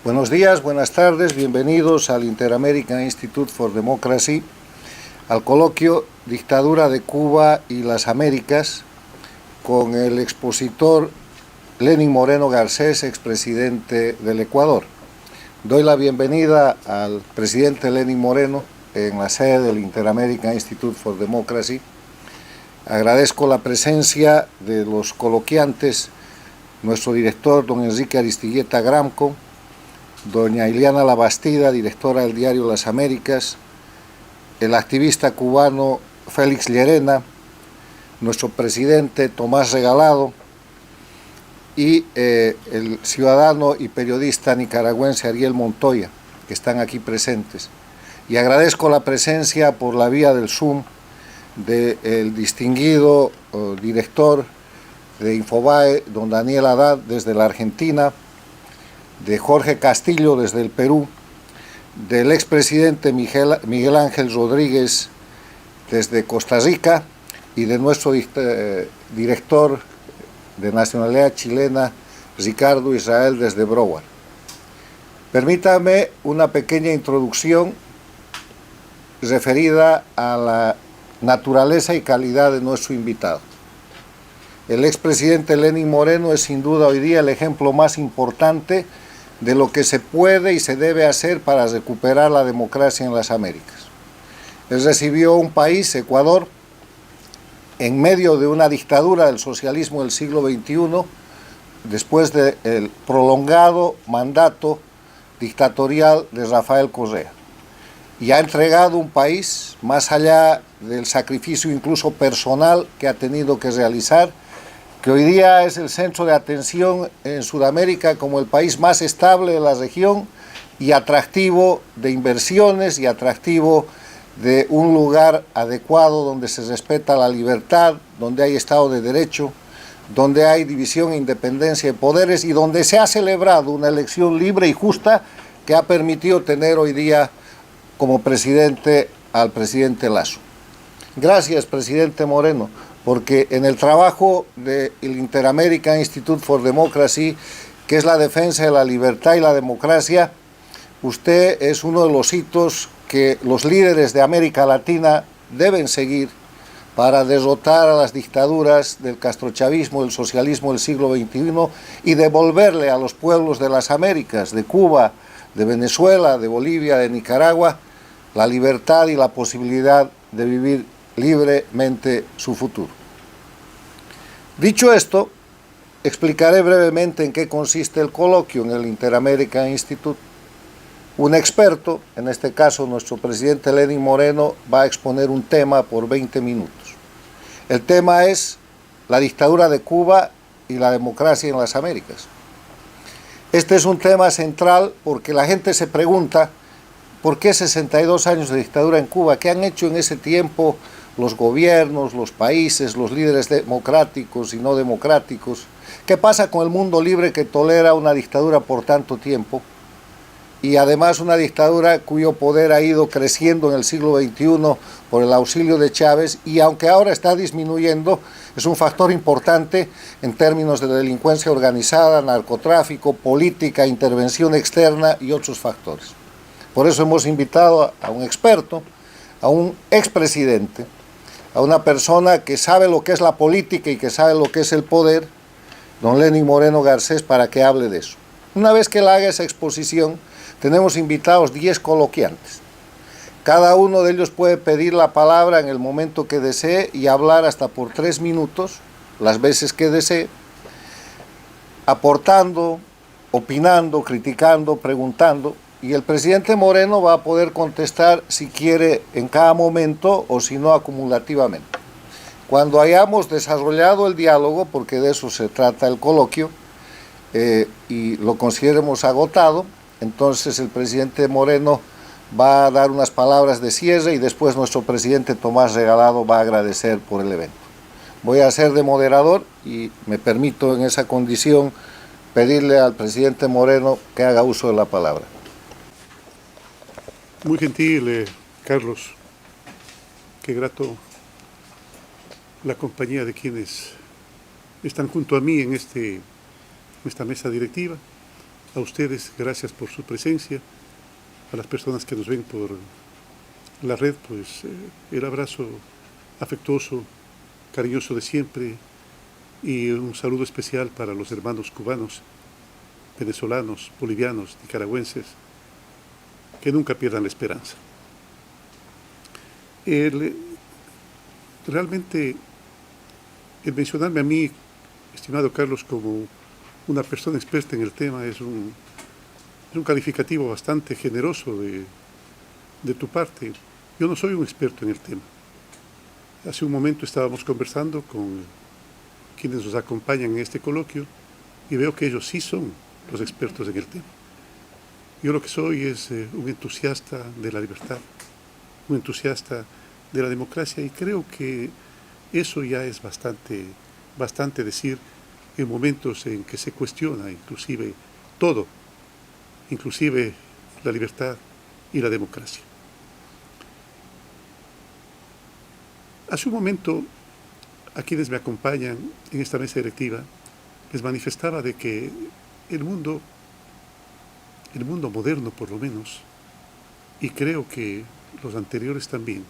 Buenos días, buenas tardes, bienvenidos al Inter-American Institute for Democracy, al coloquio Dictadura de Cuba y las Américas, con el expositor Lenín Moreno Garcés, expresidente del Ecuador. Doy la bienvenida al presidente Lenín Moreno en la sede del Inter-American Institute for Democracy. Agradezco la presencia de los coloquiantes, nuestro director, don Enrique Aristigueta Gramco, doña Ileana Labastida, directora del diario Las Américas, el activista cubano Félix Llerena, nuestro presidente Tomás Regalado y el ciudadano y periodista nicaragüense Ariel Montoya, que están aquí presentes. Y agradezco la presencia por la vía del Zoom del distinguido director de Infobae, don Daniel Haddad, desde la Argentina, de Jorge Castillo desde el Perú, del expresidente Miguel Ángel Rodríguez desde Costa Rica y de nuestro director de nacionalidad chilena, Ricardo Israel, desde Broward. Permítame una pequeña introducción referida a la naturaleza y calidad de nuestro invitado. El expresidente Lenín Moreno es sin duda hoy día el ejemplo más importante de lo que se puede y se debe hacer para recuperar la democracia en las Américas. Él recibió un país, Ecuador, en medio de una dictadura del socialismo del siglo XXI, después del prolongado mandato dictatorial de Rafael Correa. Y ha entregado un país, más allá del sacrificio incluso personal que ha tenido que realizar, que hoy día es el centro de atención en Sudamérica como el país más estable de la región y atractivo de inversiones y atractivo de un lugar adecuado donde se respeta la libertad, donde hay Estado de Derecho, donde hay división e independencia de poderes y donde se ha celebrado una elección libre y justa que ha permitido tener hoy día como presidente al presidente Lasso. Gracias, presidente Moreno, porque en el trabajo del Inter-American Institute for Democracy, que es la defensa de la libertad y la democracia, usted es uno de los hitos que los líderes de América Latina deben seguir para derrotar a las dictaduras del castrochavismo, del socialismo del siglo XXI y devolverle a los pueblos de las Américas, de Cuba, de Venezuela, de Bolivia, de Nicaragua, la libertad y la posibilidad de vivir libremente su futuro. Dicho esto, explicaré brevemente en qué consiste el coloquio en el Inter-American Institute. Un experto, en este caso nuestro presidente Lenín Moreno, va a exponer un tema por 20 minutos. El tema es la dictadura de Cuba y la democracia en las Américas. Este es un tema central porque la gente se pregunta ¿por qué 62 años de dictadura en Cuba? ¿Qué han hecho en ese tiempo los gobiernos, los países, los líderes democráticos y no democráticos? ¿Qué pasa con el mundo libre que tolera una dictadura por tanto tiempo? Y además una dictadura cuyo poder ha ido creciendo en el siglo XXI por el auxilio de Chávez y aunque ahora está disminuyendo, es un factor importante en términos de delincuencia organizada, narcotráfico, política, intervención externa y otros factores. Por eso hemos invitado a un experto, a un expresidente, a una persona que sabe lo que es la política y que sabe lo que es el poder, don Lenín Moreno Garcés, para que hable de eso. Una vez que él haga esa exposición, tenemos invitados 10 coloquiantes. Cada uno de ellos puede pedir la palabra en el momento que desee y hablar hasta por 3 minutos, las veces que desee, aportando, opinando, criticando, preguntando, y el presidente Moreno va a poder contestar si quiere en cada momento o si no acumulativamente. Cuando hayamos desarrollado el diálogo, porque de eso se trata el coloquio, y lo consideremos agotado, entonces el presidente Moreno va a dar unas palabras de cierre y después nuestro presidente Tomás Regalado va a agradecer por el evento. Voy a ser de moderador y me permito en esa condición pedirle al presidente Moreno que haga uso de la palabra. Muy gentil, Carlos. Qué grato la compañía de quienes están junto a mí en esta mesa directiva. A ustedes, gracias por su presencia. A las personas que nos ven por la red, pues el abrazo afectuoso, cariñoso de siempre, y un saludo especial para los hermanos cubanos, venezolanos, bolivianos, nicaragüenses, que nunca pierdan la esperanza. Realmente, el mencionarme a mí, estimado Carlos, como una persona experta en el tema es un calificativo bastante generoso de tu parte. Yo no soy un experto en el tema. Hace un momento estábamos conversando con quienes nos acompañan en este coloquio y veo que ellos sí son los expertos en el tema. Yo lo que soy es un entusiasta de la libertad, un entusiasta de la democracia, y creo que eso ya es bastante decir en momentos en que se cuestiona inclusive todo, inclusive la libertad y la democracia. Hace un momento, a quienes me acompañan en esta mesa directiva, les manifestaba de que el mundo moderno por lo menos, y creo que los anteriores también,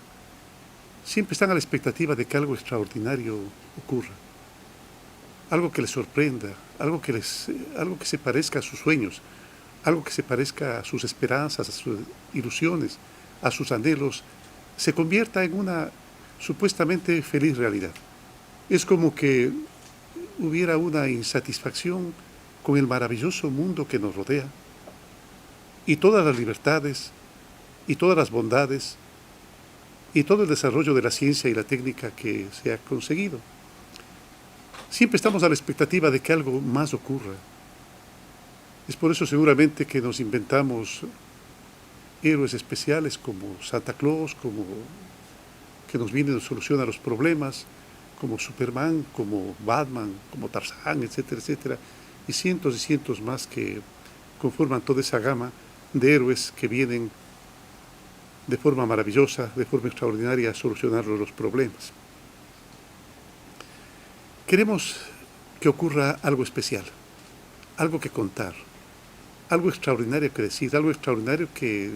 siempre están a la expectativa de que algo extraordinario ocurra, algo que les sorprenda, algo que se parezca a sus sueños, algo que se parezca a sus esperanzas, a sus ilusiones, a sus anhelos, se convierta en una supuestamente feliz realidad. Es como que hubiera una insatisfacción con el maravilloso mundo que nos rodea y todas las libertades y todas las bondades y todo el desarrollo de la ciencia y la técnica que se ha conseguido. Siempre estamos a la expectativa de que algo más ocurra. Es por eso seguramente que nos inventamos héroes especiales como Santa Claus, como que nos vienen a solucionar los problemas, como Superman, como Batman, como Tarzán, etcétera, etcétera, y cientos más que conforman toda esa gama de héroes que vienen de forma maravillosa, de forma extraordinaria a solucionar los problemas. Queremos que ocurra algo especial, algo que contar, algo extraordinario que decir, algo extraordinario que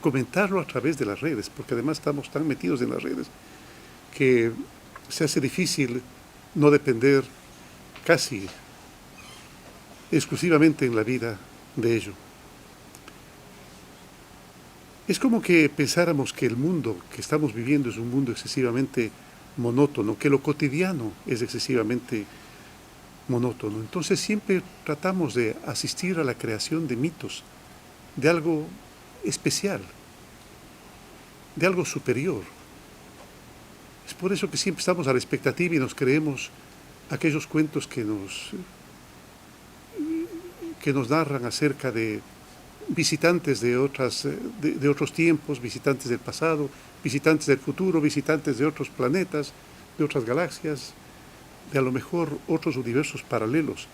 comentarlo a través de las redes, porque además estamos tan metidos en las redes que se hace difícil no depender casi exclusivamente en la vida de ello. Es como que pensáramos que el mundo que estamos viviendo es un mundo excesivamente monótono, que lo cotidiano es excesivamente monótono. Entonces siempre tratamos de asistir a la creación de mitos, de algo especial, de algo superior. Es por eso que siempre estamos a la expectativa y nos creemos aquellos cuentos que nos narran acerca de visitantes de otros tiempos, visitantes del pasado, visitantes del futuro, visitantes de otros planetas, de otras galaxias, de a lo mejor otros universos paralelos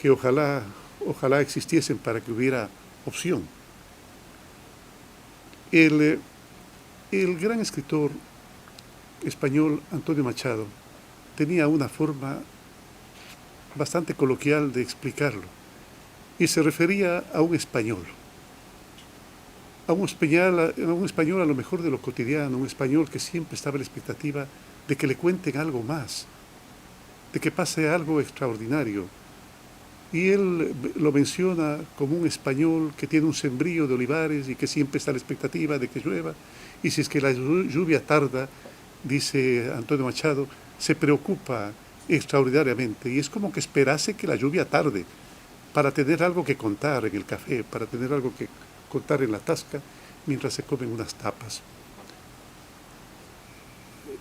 que ojalá existiesen para que hubiera opción. El gran escritor español Antonio Machado tenía una forma bastante coloquial de explicarlo, y se refería a un español a un español a lo mejor de lo cotidiano, un español que siempre estaba a la expectativa de que le cuenten algo más, de que pase algo extraordinario. Y él lo menciona como un español que tiene un sembrío de olivares y que siempre está a la expectativa de que llueva, y si es que la lluvia tarda, dice Antonio Machado, se preocupa extraordinariamente, y es como que esperase que la lluvia tarde para tener algo que contar en el café, para tener algo que contar en la tasca mientras se comen unas tapas.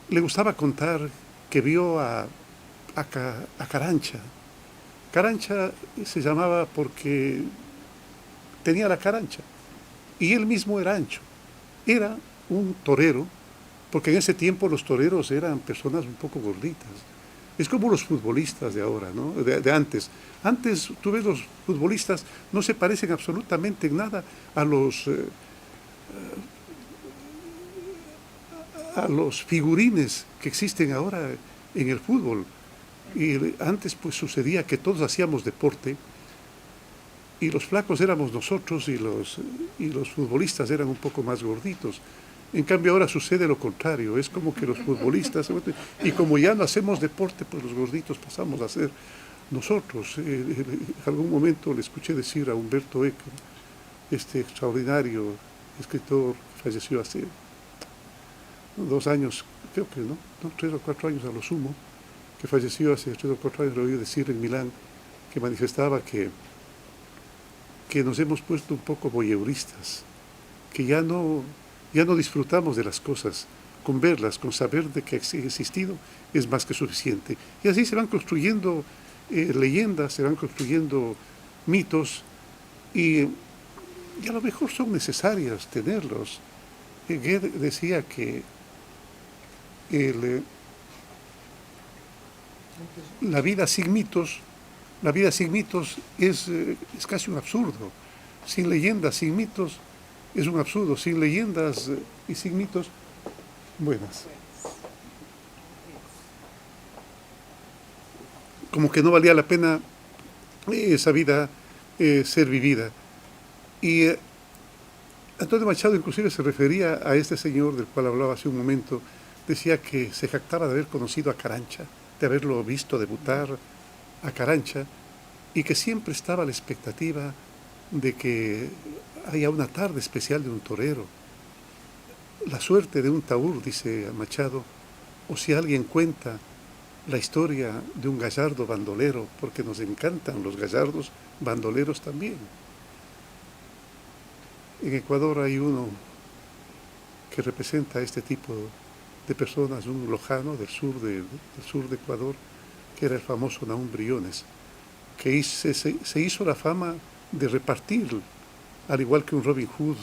Le gustaba contar que vio a Carancha. Carancha se llamaba porque tenía la carancha, y él mismo era ancho. Era un torero, porque en ese tiempo los toreros eran personas un poco gorditas. Es como los futbolistas de ahora, ¿no? De antes. Antes, tú ves, los futbolistas no se parecen absolutamente en nada a los figurines que existen ahora en el fútbol. Y antes pues sucedía que todos hacíamos deporte y los flacos éramos nosotros y los futbolistas eran un poco más gorditos. En cambio ahora sucede lo contrario, es como que los futbolistas, y como ya no hacemos deporte, pues los gorditos pasamos a ser nosotros. En algún momento le escuché decir a Humberto Eco, este extraordinario escritor que falleció hace 2 años, creo que no, 3 o 4 años a lo sumo, que falleció hace 3 o 4 años, lo oí decir en Milán, que manifestaba que nos hemos puesto un poco voyeuristas, que ya no disfrutamos de las cosas, con verlas, con saber de que ha existido, es más que suficiente. Y así se van construyendo leyendas, se van construyendo mitos, y a lo mejor son necesarias tenerlos. Goethe decía que la vida sin mitos es casi un absurdo. Sin leyendas, sin mitos, es un absurdo. Sin leyendas y sin mitos, buenas. Como que no valía la pena esa vida ser vivida. Y Antonio Machado inclusive se refería a este señor del cual hablaba hace un momento, decía que se jactaba de haber conocido a Carancha, de haberlo visto debutar a Carancha, y que siempre estaba la expectativa de que haya una tarde especial de un torero, la suerte de un taur, dice Machado, o si alguien cuenta la historia de un gallardo bandolero, porque nos encantan los gallardos bandoleros también. En Ecuador hay uno que representa a este tipo de personas, un lojano del sur de Ecuador, que era el famoso Nahum Briones, que se hizo la fama de repartir, al igual que un Robin Hood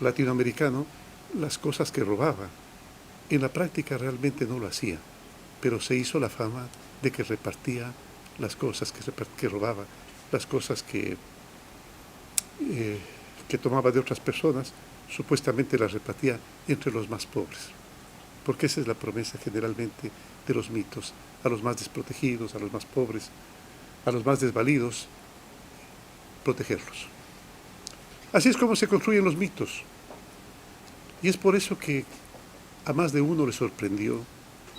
latinoamericano, las cosas que robaba. En la práctica realmente no lo hacía, pero se hizo la fama de que repartía las cosas que robaba, las cosas que tomaba de otras personas, supuestamente las repartía entre los más pobres. Porque esa es la promesa generalmente de los mitos, a los más desprotegidos, a los más pobres, a los más desvalidos, protegerlos. Así es como se construyen los mitos. Y es por eso que a más de uno le sorprendió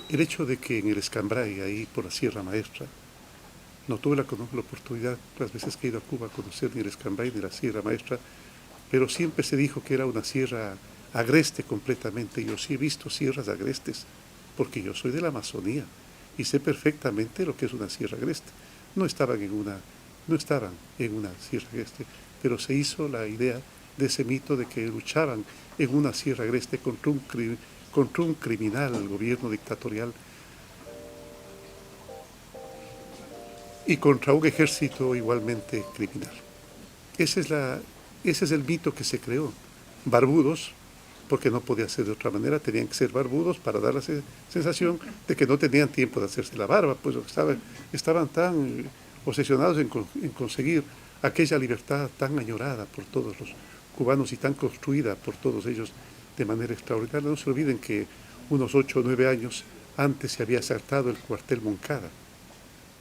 el hecho de que en el Escambray, ahí por la Sierra Maestra, no tuve la oportunidad, las veces que he ido a Cuba, a conocer ni el Escambray ni la Sierra Maestra, pero siempre se dijo que era una sierra agreste completamente. Yo sí he visto sierras agrestes, porque yo soy de la Amazonía y sé perfectamente lo que es una sierra agreste. No estaban en una sierra agreste, pero se hizo la idea de ese mito de que luchaban en una sierra agreste contra un criminal, el gobierno dictatorial, y contra un ejército igualmente criminal. Ese es el mito que se creó. Barbudos, porque no podía ser de otra manera, tenían que ser barbudos para dar la sensación de que no tenían tiempo de hacerse la barba, pues estaban tan obsesionados en conseguir aquella libertad tan añorada por todos los cubanos y tan construida por todos ellos de manera extraordinaria. No se olviden que unos 8 o 9 años antes se había asaltado el cuartel Moncada,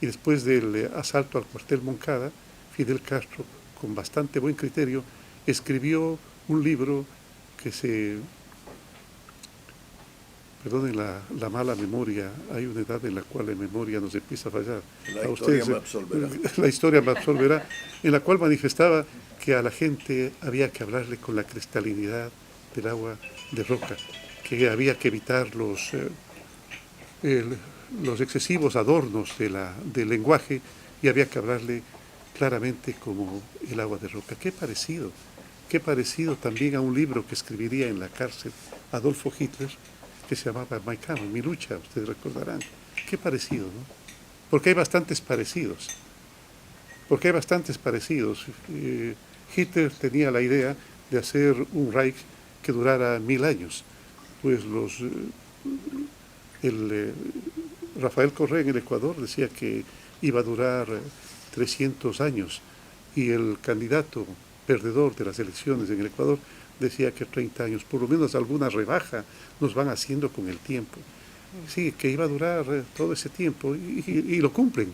y después del asalto al cuartel Moncada, Fidel Castro, con bastante buen criterio, escribió un libro que perdonen la mala memoria, hay una edad en la cual la memoria nos empieza a fallar. La historia me absolverá, en la cual manifestaba que a la gente había que hablarle con la cristalinidad del agua de roca, que había que evitar los excesivos adornos del lenguaje y había que hablarle claramente como el agua de roca. Qué parecido también a un libro que escribiría en la cárcel Adolfo Hitler, que se llamaba Mein Kampf, Mi lucha, ustedes recordarán. Qué parecido, ¿no? Porque hay bastantes parecidos. Hitler tenía la idea de hacer un Reich que durara 1000 años. Pues Rafael Correa en el Ecuador decía que iba a durar 300 años y el candidato perdedor de las elecciones en el Ecuador decía que 30 años, por lo menos alguna rebaja nos van haciendo con el tiempo. Sí, que iba a durar todo ese tiempo y lo cumplen.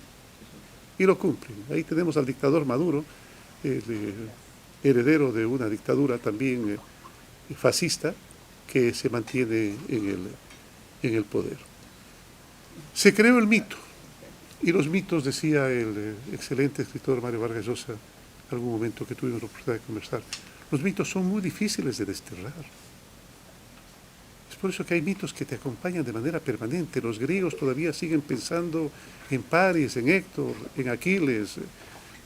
Ahí tenemos al dictador Maduro, heredero de una dictadura también fascista que se mantiene en el poder. Se creó el mito, y los mitos, decía el excelente escritor Mario Vargas Llosa, en algún momento que tuvimos la oportunidad de conversar, los mitos son muy difíciles de desterrar. Es por eso que hay mitos que te acompañan de manera permanente. Los griegos todavía siguen pensando en Paris, en Héctor, en Aquiles,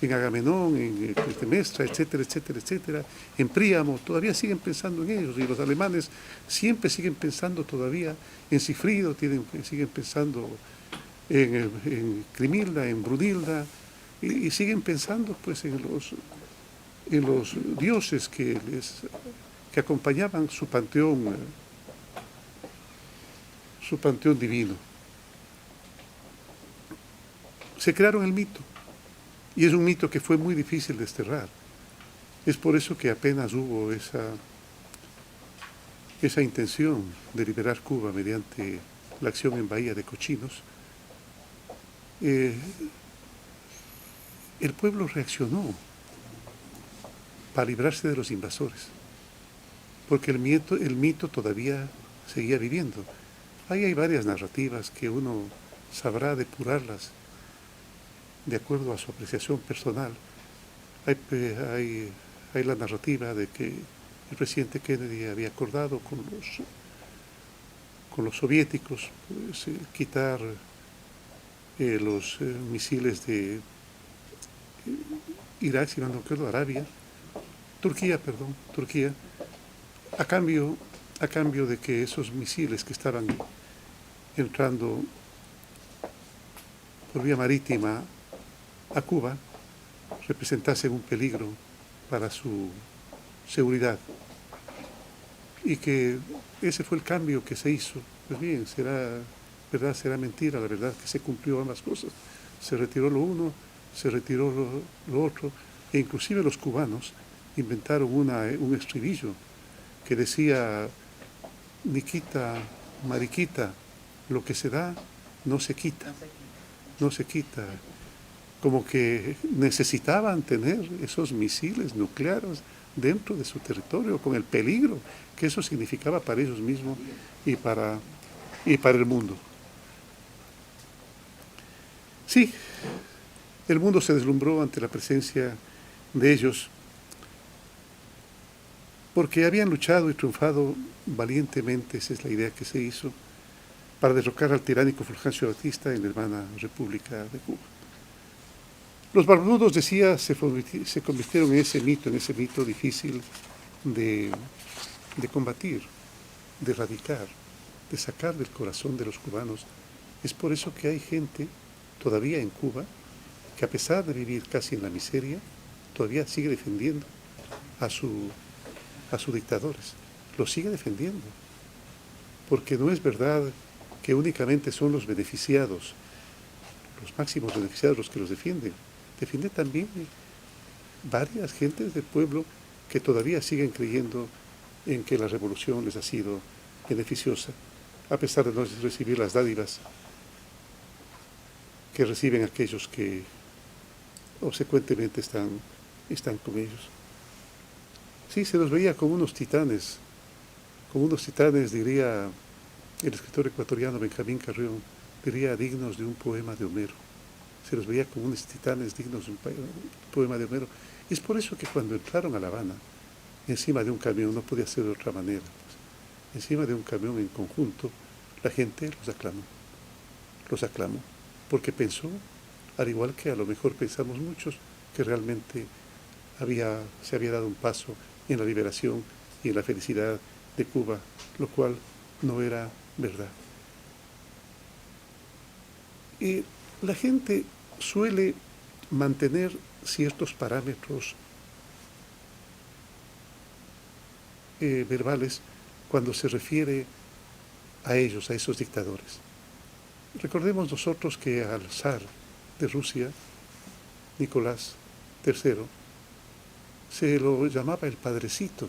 en Agamenón, en Clitemnestra, etcétera, etcétera, etcétera, en Príamo, todavía siguen pensando en ellos, y los alemanes siempre siguen pensando todavía en Sigfrido, siguen pensando en Crimilda, en Brunilda, y siguen pensando pues en los dioses que acompañaban su panteón divino. Se crearon el mito, y es un mito que fue muy difícil de desterrar. Es por eso que apenas hubo esa intención de liberar Cuba mediante la acción en Bahía de Cochinos, el pueblo reaccionó para librarse de los invasores, porque el mito todavía seguía viviendo. Ahí hay varias narrativas que uno sabrá depurarlas de acuerdo a su apreciación personal. Hay la narrativa de que el presidente Kennedy había acordado con los soviéticos pues, quitar los misiles de Irak, si no me acuerdo, Turquía, a cambio de que esos misiles que estaban entrando por vía marítima a Cuba representasen un peligro para su seguridad, y que ese fue el cambio que se hizo. Pues bien, será verdad, será mentira, la verdad que se cumplió ambas cosas. Se retiró lo uno, se retiró lo otro, e inclusive los cubanos inventaron un estribillo que decía: Niquita, mariquita, lo que se da no se quita, no se quita. Como que necesitaban tener esos misiles nucleares dentro de su territorio, con el peligro que eso significaba para ellos mismos y para el mundo. Sí, el mundo se deslumbró ante la presencia de ellos, porque habían luchado y triunfado valientemente, esa es la idea que se hizo, para derrocar al tiránico Fulgencio Batista en la hermana República de Cuba. Los barbudos, decía, se convirtieron en ese mito difícil de combatir, de erradicar, de sacar del corazón de los cubanos. Es por eso que hay gente todavía en Cuba que, a pesar de vivir casi en la miseria, todavía sigue defendiendo a sus dictadores. Los sigue defendiendo, porque no es verdad que únicamente son los beneficiados, los máximos beneficiados los que los defienden. Defiende también varias gentes del pueblo que todavía siguen creyendo en que la revolución les ha sido beneficiosa, a pesar de no recibir las dádivas que reciben aquellos que obsecuentemente están con ellos. Sí, se los veía como unos titanes, diría el escritor ecuatoriano Benjamín Carrión, diría dignos de un poema de Homero. Se los veía como unos titanes dignos de un poema de Homero. Y es por eso que cuando entraron a La Habana, encima de un camión, no podía ser de otra manera, pues, encima de un camión en conjunto, la gente los aclamó, porque pensó, al igual que a lo mejor pensamos muchos, que realmente se había dado un paso en la liberación y en la felicidad de Cuba, lo cual no era verdad. Y la gente suele mantener ciertos parámetros verbales cuando se refiere a ellos, a esos dictadores. Recordemos nosotros que al zar de Rusia, Nicolás III, se lo llamaba el padrecito,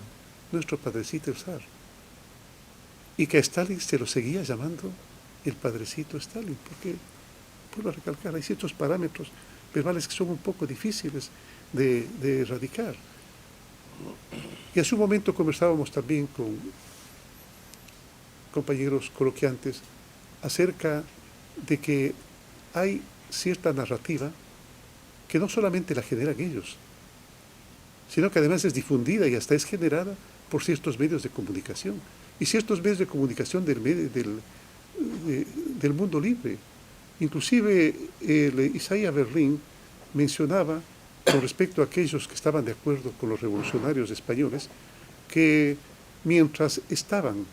nuestro padrecito el zar, y que a Stalin se lo seguía llamando el padrecito Stalin, porque, vuelvo a recalcar, hay ciertos parámetros verbales que son un poco difíciles de erradicar. Y hace un momento conversábamos también con compañeros coloquiantes acerca de que hay cierta narrativa que no solamente la generan ellos, sino que además es difundida y hasta es generada por ciertos medios de comunicación. Y ciertos medios de comunicación del mundo libre. Inclusive Isaiah Berlin mencionaba, con respecto a aquellos que estaban de acuerdo con los revolucionarios españoles, que mientras estaban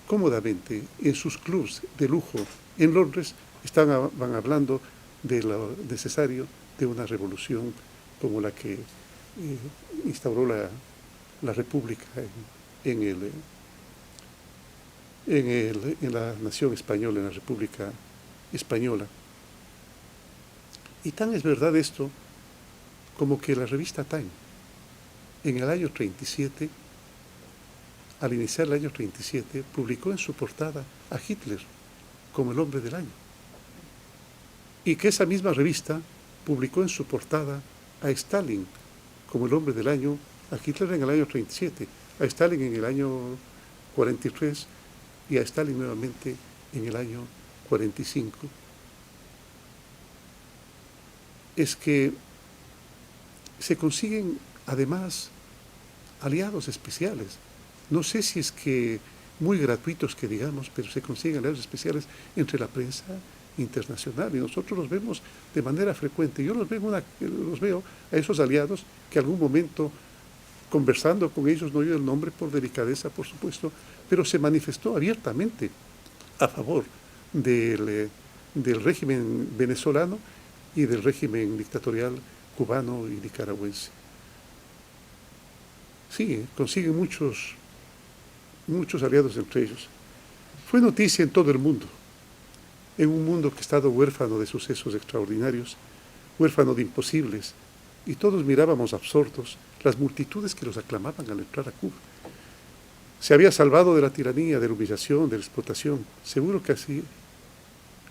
cómodamente en sus clubs de lujo en Londres, estaban hablando de lo necesario de una revolución como la que instauró la República en la nación española, en la República Española. Y tan es verdad esto como que la revista Time, en el año 37, al iniciar el año 37, publicó en su portada a Hitler como el hombre del año. Y que esa misma revista publicó en su portada a Stalin como el hombre del año, a Hitler en el año 37, a Stalin en el año 43 y a Stalin nuevamente en el año 45. Es que se consiguen además aliados especiales. No sé si es que muy gratuitos que digamos, pero se consiguen aliados especiales entre la prensa internacional y nosotros los vemos de manera frecuente. Yo los veo a esos aliados que algún momento, conversando con ellos, no oí el nombre por delicadeza, por supuesto, pero se manifestó abiertamente a favor del régimen venezolano y del régimen dictatorial cubano y nicaragüense. Sí, consiguen muchos aliados entre ellos. Fue noticia en todo el mundo, en un mundo que ha estado huérfano de sucesos extraordinarios, huérfano de imposibles, y todos mirábamos absortos las multitudes que los aclamaban al entrar a Cuba. Se había salvado de la tiranía, de la humillación, de la explotación. Seguro que así,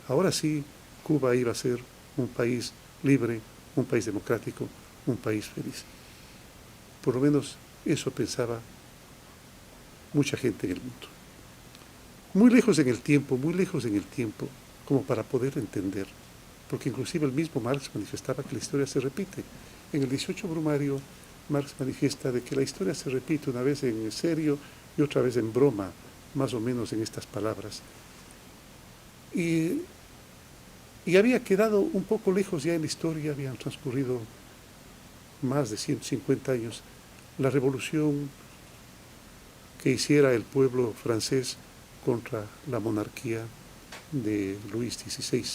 ahora sí, Cuba iba a ser un país libre, un país democrático, un país feliz. Por lo menos eso pensaba mucha gente en el mundo. Muy lejos en el tiempo, como para poder entender, porque inclusive el mismo Marx manifestaba que la historia se repite. En el 18 Brumario, Marx manifiesta de que la historia se repite una vez en serio y otra vez en broma, más o menos en estas palabras. Y había quedado un poco lejos ya en la historia, habían transcurrido más de 150 años, la revolución que hiciera el pueblo francés contra la monarquía de Luis XVI.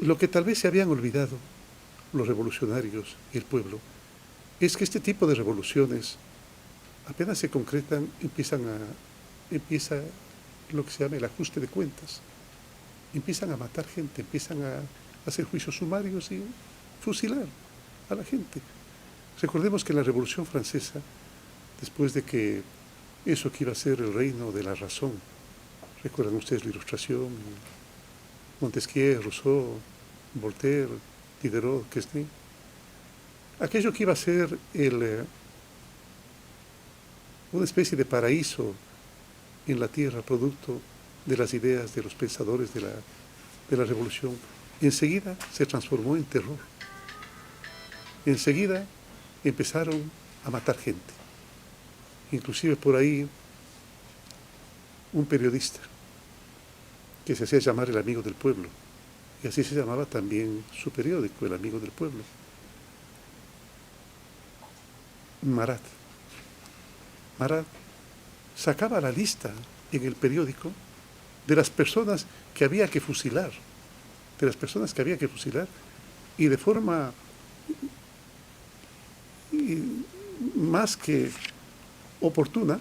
Lo que tal vez se habían olvidado los revolucionarios y el pueblo es que este tipo de revoluciones apenas se concretan, empieza lo que se llama el ajuste de cuentas. Empiezan a matar gente, empiezan a hacer juicios sumarios y fusilar a la gente. Recordemos que en la Revolución Francesa, después de que eso que iba a ser el reino de la razón, recuerdan ustedes la Ilustración, Montesquieu, Rousseau, Voltaire, Diderot, Quesnay, aquello que iba a ser una especie de paraíso en la tierra, producto de las ideas de los pensadores de la revolución, enseguida se transformó en terror. Enseguida empezaron a matar gente. Inclusive por ahí un periodista que se hacía llamar el amigo del pueblo, y así se llamaba también su periódico, el amigo del pueblo. Marat sacaba la lista en el periódico de las personas que había que fusilar, y de forma más que oportuna,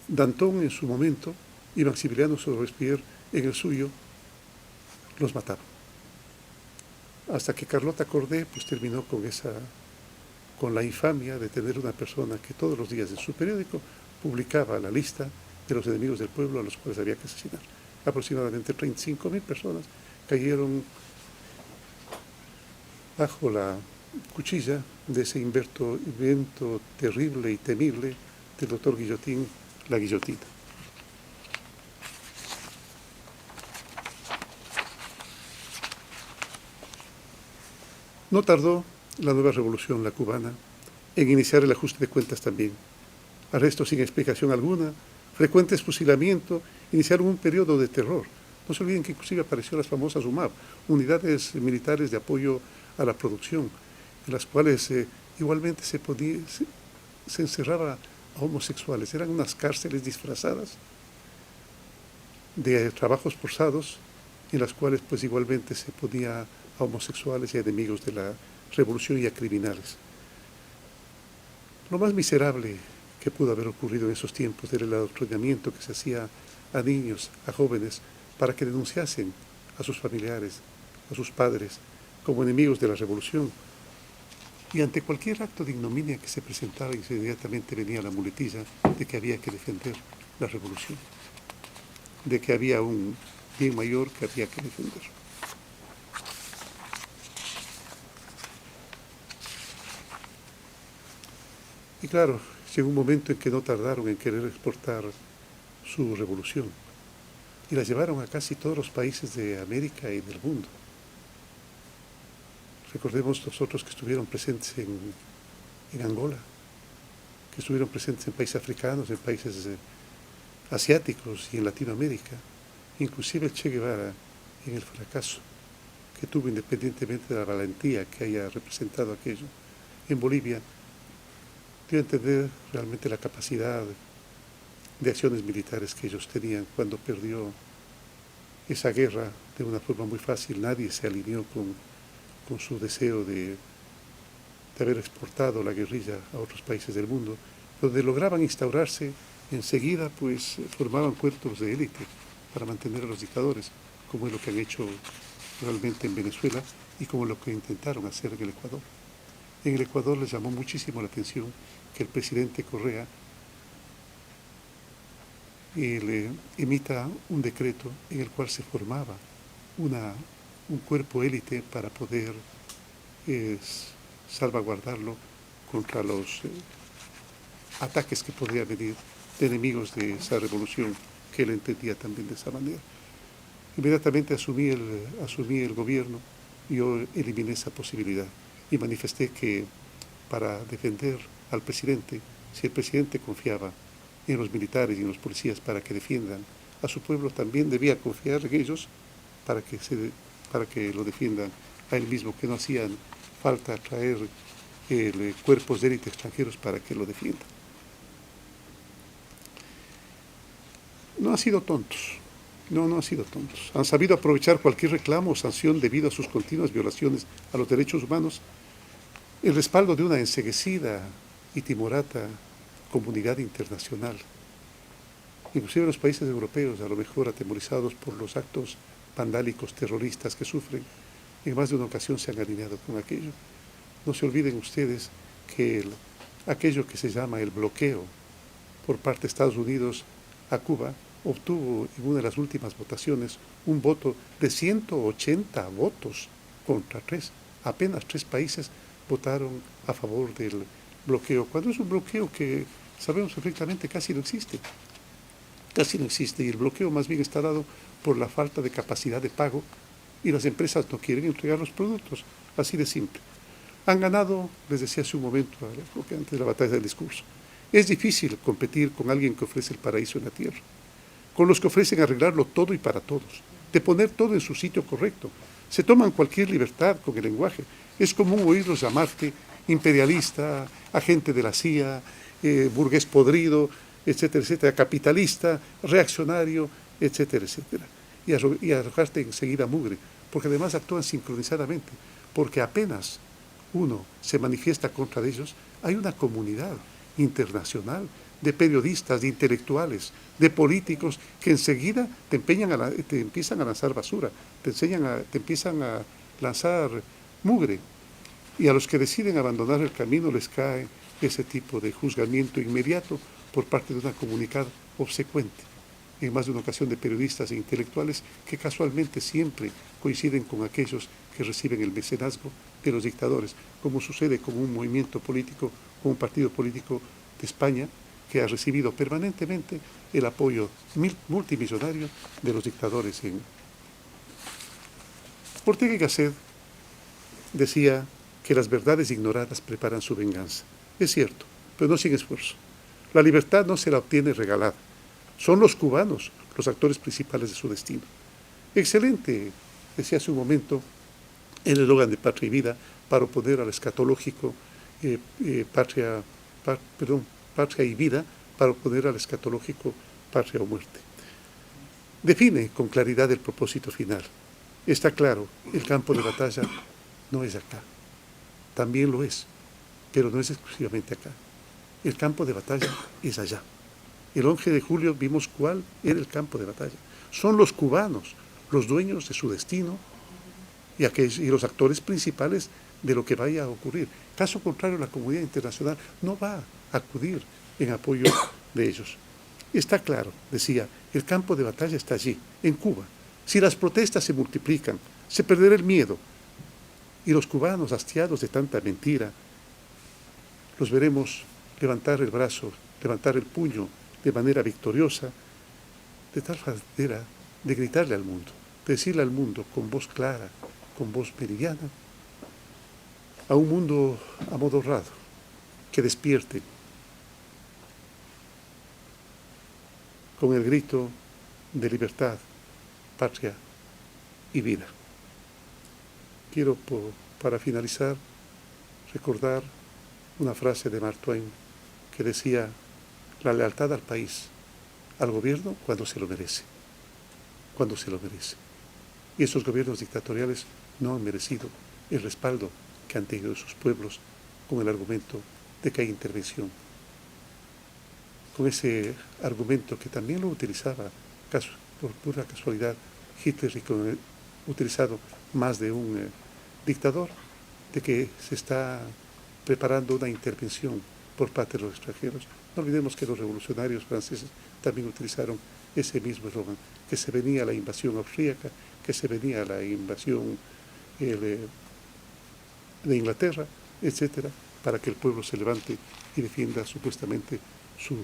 Danton en su momento y Maximiliano Robespierre en el suyo los mataron. Hasta que Carlota Corday pues terminó con la infamia de tener una persona que todos los días en su periódico publicaba la lista de los enemigos del pueblo a los cuales había que asesinar. Aproximadamente 35.000 personas cayeron bajo la cuchilla de ese invento terrible y temible del doctor Guillotín, la guillotina. No tardó la nueva revolución, la cubana, en iniciar el ajuste de cuentas también. Arrestos sin explicación alguna, frecuentes fusilamientos, iniciaron un periodo de terror. No se olviden que inclusive aparecieron las famosas UMAP, unidades militares de apoyo a la producción, en las cuales igualmente se encerraba a homosexuales. Eran unas cárceles disfrazadas de trabajos forzados, en las cuales pues igualmente se ponía a homosexuales y a enemigos de la revolución y a criminales. Lo más miserable que pudo haber ocurrido en esos tiempos era el adoctrinamiento que se hacía a niños, a jóvenes, para que denunciasen a sus familiares, a sus padres, como enemigos de la revolución. Y ante cualquier acto de ignominia que se presentaba, inmediatamente venía la muletilla de que había que defender la revolución, de que había un bien mayor que había que defender. Y claro, llegó un momento en que no tardaron en querer exportar su revolución y la llevaron a casi todos los países de América y del mundo. Recordemos nosotros que estuvieron presentes en Angola, que estuvieron presentes en países africanos, en países asiáticos y en Latinoamérica, inclusive el Che Guevara en el fracaso que tuvo, independientemente de la valentía que haya representado aquello, en Bolivia, dio a entender realmente la capacidad de acciones militares que ellos tenían cuando perdió esa guerra de una forma muy fácil. Nadie se alineó con su deseo de haber exportado la guerrilla a otros países del mundo, donde lograban instaurarse enseguida, pues formaban cuerpos de élite para mantener a los dictadores, como es lo que han hecho realmente en Venezuela y como lo que intentaron hacer en el Ecuador. En el Ecuador les llamó muchísimo la atención que el presidente Correa le emita un decreto en el cual se formaba un cuerpo élite para poder salvaguardarlo contra los ataques que podrían venir de enemigos de esa revolución, que él entendía también de esa manera. Inmediatamente asumí el gobierno y yo eliminé esa posibilidad y manifesté que para defender al presidente, si el presidente confiaba en los militares y en los policías para que defiendan a su pueblo, también debía confiar en ellos para que lo defiendan a él mismo, que no hacían falta traer cuerpos de élite extranjeros para que lo defiendan. No han sido tontos, no han sido tontos. Han sabido aprovechar cualquier reclamo o sanción debido a sus continuas violaciones a los derechos humanos, el respaldo de una enceguecida y timorata comunidad internacional. Inclusive los países europeos, a lo mejor atemorizados por los actos vandálicos terroristas que sufren, en más de una ocasión se han alineado con aquello. No se olviden ustedes que aquello que se llama el bloqueo por parte de Estados Unidos a Cuba obtuvo en una de las últimas votaciones un voto de 180 votos contra 3. Apenas 3 países votaron a favor del bloqueo, cuando es un bloqueo que sabemos perfectamente casi no existe. Casi no existe, y el bloqueo más bien está dado por la falta de capacidad de pago y las empresas no quieren entregar los productos, así de simple. Han ganado, les decía hace un momento, antes de la batalla del discurso. Es difícil competir con alguien que ofrece el paraíso en la tierra, con los que ofrecen arreglarlo todo y para todos, de poner todo en su sitio correcto. Se toman cualquier libertad con el lenguaje. Es común oírlos llamarte imperialista, agente de la CIA, burgués podrido, etcétera, etcétera, capitalista, reaccionario, etcétera, etcétera. Y arrojarte enseguida mugre, porque además actúan sincronizadamente, porque apenas uno se manifiesta contra ellos, hay una comunidad internacional de periodistas, de intelectuales, de políticos que enseguida te empiezan a lanzar basura, te empiezan a lanzar mugre, y a los que deciden abandonar el camino les cae ese tipo de juzgamiento inmediato por parte de una obsecuente en más de una ocasión de periodistas e intelectuales que casualmente siempre coinciden con aquellos que reciben el mecenazgo de los dictadores, como sucede con un movimiento político, con un partido político de España que ha recibido permanentemente el apoyo multimillonario de los dictadores. Ortega y Gasset decía que las verdades ignoradas preparan su venganza. Es cierto, pero no sin esfuerzo. La libertad no se la obtiene regalada. Son los cubanos los actores principales de su destino. Excelente, decía hace un momento, el eslogan de Patria y Vida para oponer al escatológico Patria y Vida, para oponer al escatológico Patria o Muerte. Define con claridad el propósito final. Está claro, el campo de batalla no es acá. También lo es, pero no es exclusivamente acá. El campo de batalla es allá. El 11 de julio vimos cuál era el campo de batalla. Son los cubanos los dueños de su destino y los actores principales de lo que vaya a ocurrir. Caso contrario, la comunidad internacional no va a acudir en apoyo de ellos. Está claro, decía, el campo de batalla está allí, en Cuba. Si las protestas se multiplican, se perderá el miedo. Y los cubanos, hastiados de tanta mentira, los veremos levantar el brazo, levantar el puño de manera victoriosa, de tal manera de gritarle al mundo, de decirle al mundo con voz clara, con voz meridiana, a un mundo amodorrado, que despierte con el grito de libertad, patria y vida. Quiero, para finalizar, recordar una frase de Mark Twain que decía: la lealtad al país, al gobierno cuando se lo merece, cuando se lo merece. Y esos gobiernos dictatoriales no han merecido el respaldo que han tenido sus pueblos con el argumento de que hay intervención. Con ese argumento que también lo utilizaba, por pura casualidad, Hitler, y con utilizado más de un dictador, de que se está preparando una intervención por parte de los extranjeros. No olvidemos que los revolucionarios franceses también utilizaron ese mismo eslogan, que se venía la invasión austríaca, que se venía la invasión de Inglaterra, etcétera, para que el pueblo se levante y defienda supuestamente su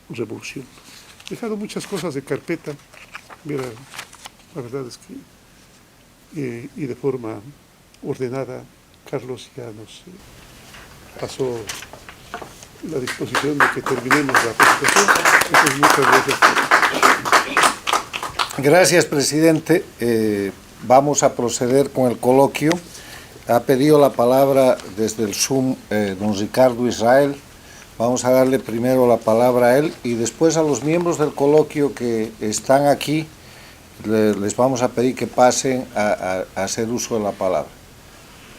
revolución. He dejado muchas cosas de carpeta, mira, la verdad es que, y de forma ordenada, Carlos ya nos pasó la disposición de que terminemos la presentación. Entonces, muchas gracias. Gracias, presidente. Vamos a proceder con el coloquio. Ha pedido la palabra desde el Zoom don Ricardo Israel. Vamos a darle primero la palabra a él y después a los miembros del coloquio que están aquí les vamos a pedir que pasen a hacer uso de la palabra.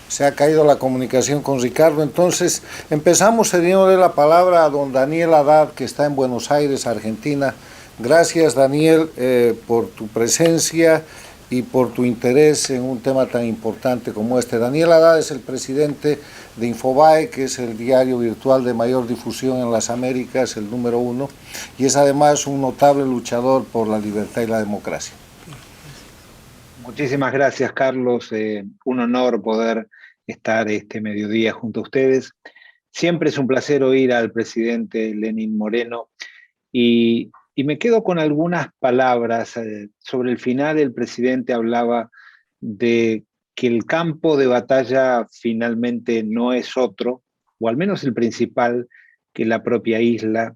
Se ha caído la comunicación con Ricardo, entonces empezamos cediéndole la palabra a don Daniel Haddad, que está en Buenos Aires, Argentina. Gracias, Daniel, por tu presencia y por tu interés en un tema tan importante como este. Daniel Haddad es el presidente de Infobae, que es el diario virtual de mayor difusión en las Américas, el número 1, y es además un notable luchador por la libertad y la democracia. Muchísimas gracias, Carlos. Un honor poder estar este mediodía junto a ustedes. Siempre es un placer oír al presidente Lenín Moreno y me quedo con algunas palabras. Sobre el final, el presidente hablaba de que el campo de batalla finalmente no es otro, o al menos el principal, que la propia isla